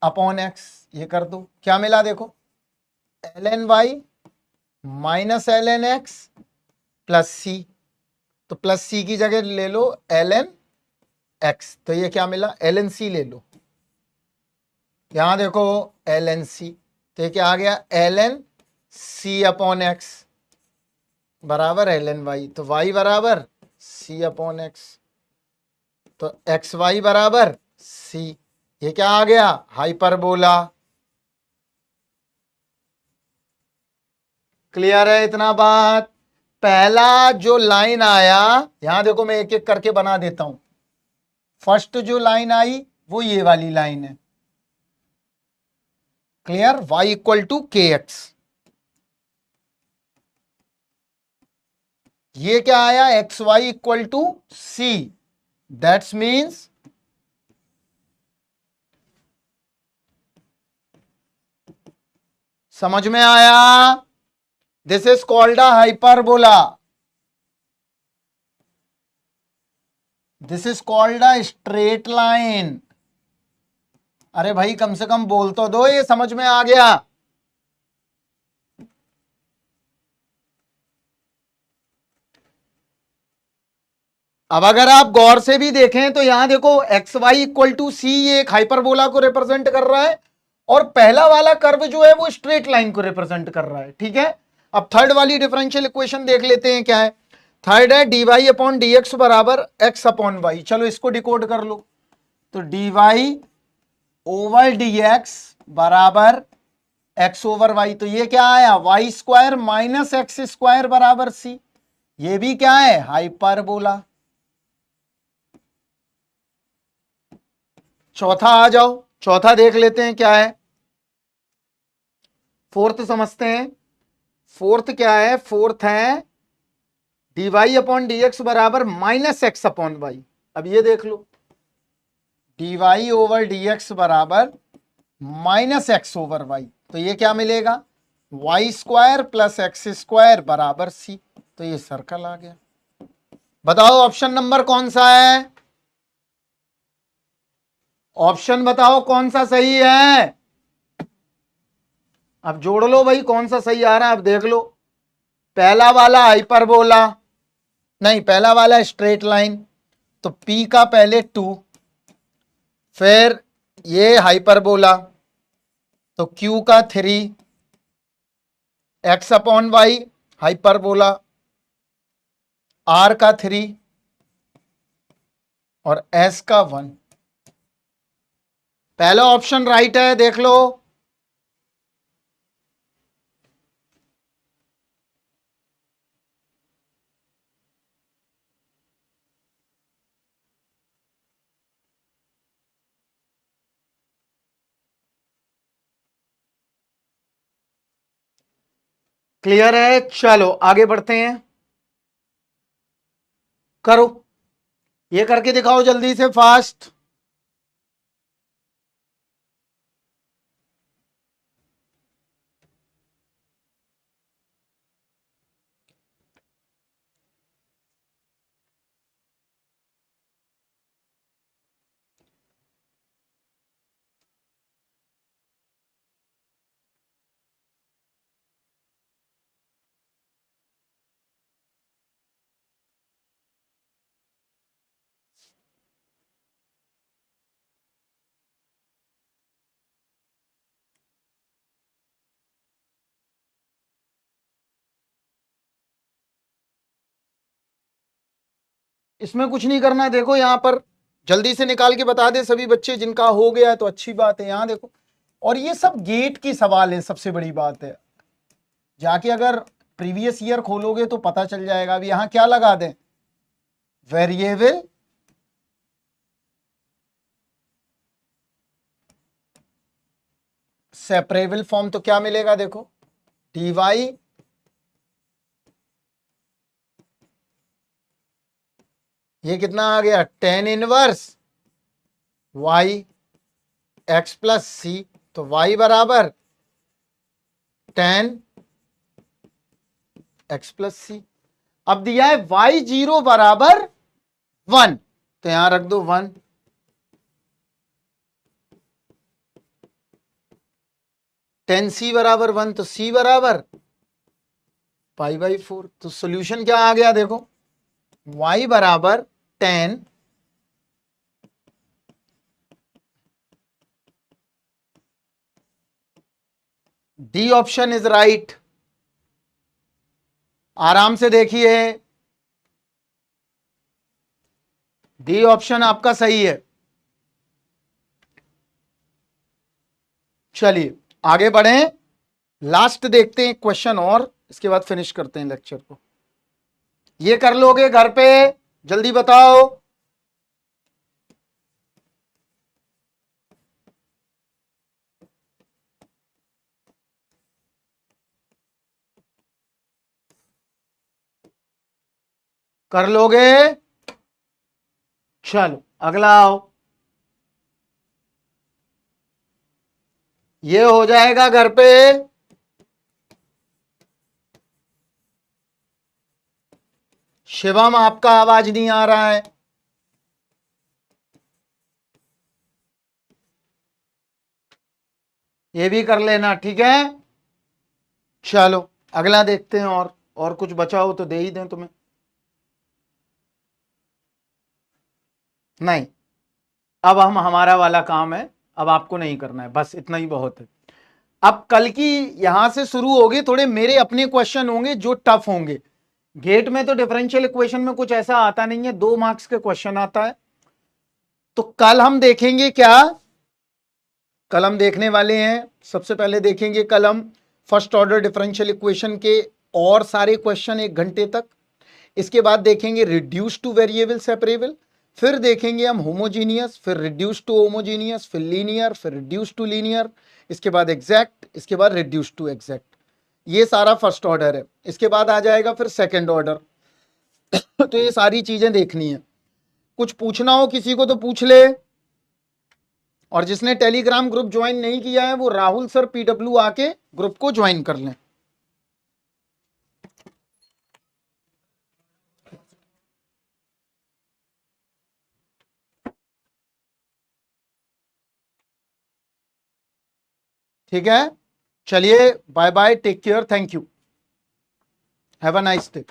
upon x. ये कर दो, क्या मिला देखो, l n y minus l n x plus c. तो प्लस सी की जगह ले लो एल एन एक्स। तो ये क्या मिला, एल एन सी ले लो। यहां देखो एल एन सी, तो ये क्या आ गया, l n c upon x बराबर एल एन वाई। तो वाई बराबर सी अपॉन एक्स, तो एक्स वाई बराबर सी। ये क्या आ गया, हाइपरबोला। क्लियर है इतना बात। पहला जो लाइन आया, यहां देखो मैं एक एक करके बना देता हूं। फर्स्ट जो लाइन आई वो ये वाली लाइन है। Clear, y equal to k x. ये क्या आया, x y equal to c. That's means समझ में आया, this is called a hyperbola. This is called a straight line. अरे भाई कम से कम बोल तो दो, ये समझ में आ गया। अब अगर आप गौर से भी देखें तो यहां देखो एक्स वाई इक्वल टू सी, ये एक हाइपरबोला को रिप्रेजेंट कर रहा है, और पहला वाला कर्व जो है वो स्ट्रेट लाइन को रिप्रेजेंट कर रहा है। ठीक है, अब थर्ड वाली डिफरेंशियल इक्वेशन देख लेते हैं क्या है। थर्ड है d y upon d x बराबर एक्स अपॉन वाई। चलो इसको डिकोड कर लो। तो d y over d x बराबर एक्स ओवर वाई। तो ये क्या आया, y square minus x square बराबर सी। ये भी क्या है, हाइपरबोला। चौथा आ जाओ, चौथा देख लेते हैं क्या है। फोर्थ समझते हैं। फोर्थ क्या है, फोर्थ है d y upon d x बराबर माइनस एक्स अपॉन वाई। अब ये देख लो, d y over d x बराबर माइनस एक्स ओवर वाई। तो ये क्या मिलेगा, y square plus x square बराबर सी। तो ये सर्कल आ गया। बताओ ऑप्शन नंबर कौन सा है, ऑप्शन बताओ कौन सा सही है। अब जोड़ लो भाई, कौन सा सही आ रहा है अब देख लो। पहला वाला हाइपरबोला, नहीं पहला वाला स्ट्रेट लाइन, तो P का पहले 2, फिर ये हाइपरबोला तो Q का 3, x upon y hyperbola R का 3 और S का 1। पहला ऑप्शन राइट है, देख लो। क्लियर है, चलो आगे बढ़ते हैं। करो, ये करके दिखाओ जल्दी से फास्ट। इसमें कुछ नहीं करना है। देखो यहां पर जल्दी से निकाल के बता दे सभी बच्चे, जिनका हो गया है तो अच्छी बात है। यहां देखो, और ये सब गेट की सवाल है, सबसे बड़ी बात है। जाके अगर प्रीवियस ईयर खोलोगे तो पता चल जाएगा। अब यहां क्या लगा दें, वेरिएबल सेपरेबल फॉर्म, तो क्या मिलेगा देखो, dy ये कितना आ गया, tan inverse y x plus c, तो y बराबर tan x प्लस सी। अब दिया है y0 बराबर 1, तो यहां रख दो 1। tan c बराबर 1, तो c बराबर π/4। तो सॉल्यूशन क्या आ गया देखो, y बराबर tan D option is right. आराम से देखिए, डी ऑप्शन आपका सही है। चलिए आगे बढ़ें, लास्ट देखते हैं क्वेश्चन और इसके बाद फिनिश करते हैं लेक्चर को। ये कर लोगे घर पे, जल्दी बताओ। कर लोगे, चलो अगला आओ। ये हो जाएगा घर पे। शिवम आपका आवाज नहीं आ रहा है। ये भी कर लेना, ठीक है। चलो अगला देखते हैं, और कुछ बचा हो तो दे ही दें तुम्हें। नहीं, अब हम हमारा वाला काम है, अब आपको नहीं करना है, बस इतना ही बहुत है। अब कल की यहां से शुरू होगी, थोड़े मेरे अपने क्वेश्चन होंगे जो टफ होंगे। गेट में तो डिफरेंशियल इक्वेशन में कुछ ऐसा आता नहीं है, 2 मार्क्स के क्वेश्चन आता है। तो कल हम देखेंगे क्या, कल हम देखने वाले हैं, सबसे पहले देखेंगे कल हम फर्स्ट ऑर्डर डिफरेंशियल इक्वेशन के और सारे क्वेश्चन 1 घंटे तक। इसके बाद देखेंगे रिड्यूस टू वेरिएबल सेपरेबल, फिर देखेंगे हम होमोजीनियस, फिर रिड्यूस टू होमोजीनियस, फिर लीनियर, फिर रिड्यूस टू लीनियर, इसके बाद एग्जैक्ट, इसके बाद रिड्यूस टू एग्जैक्ट। ये सारा फर्स्ट ऑर्डर है। इसके बाद आ जाएगा फिर सेकंड ऑर्डर। तो ये सारी चीजें देखनी है। कुछ पूछना हो किसी को तो पूछ ले, और जिसने टेलीग्राम ग्रुप ज्वाइन नहीं किया है वो राहुल सर PW आके ग्रुप को ज्वाइन कर लें। ठीक है, चलिए bye bye, take care, thank you, have a nice day.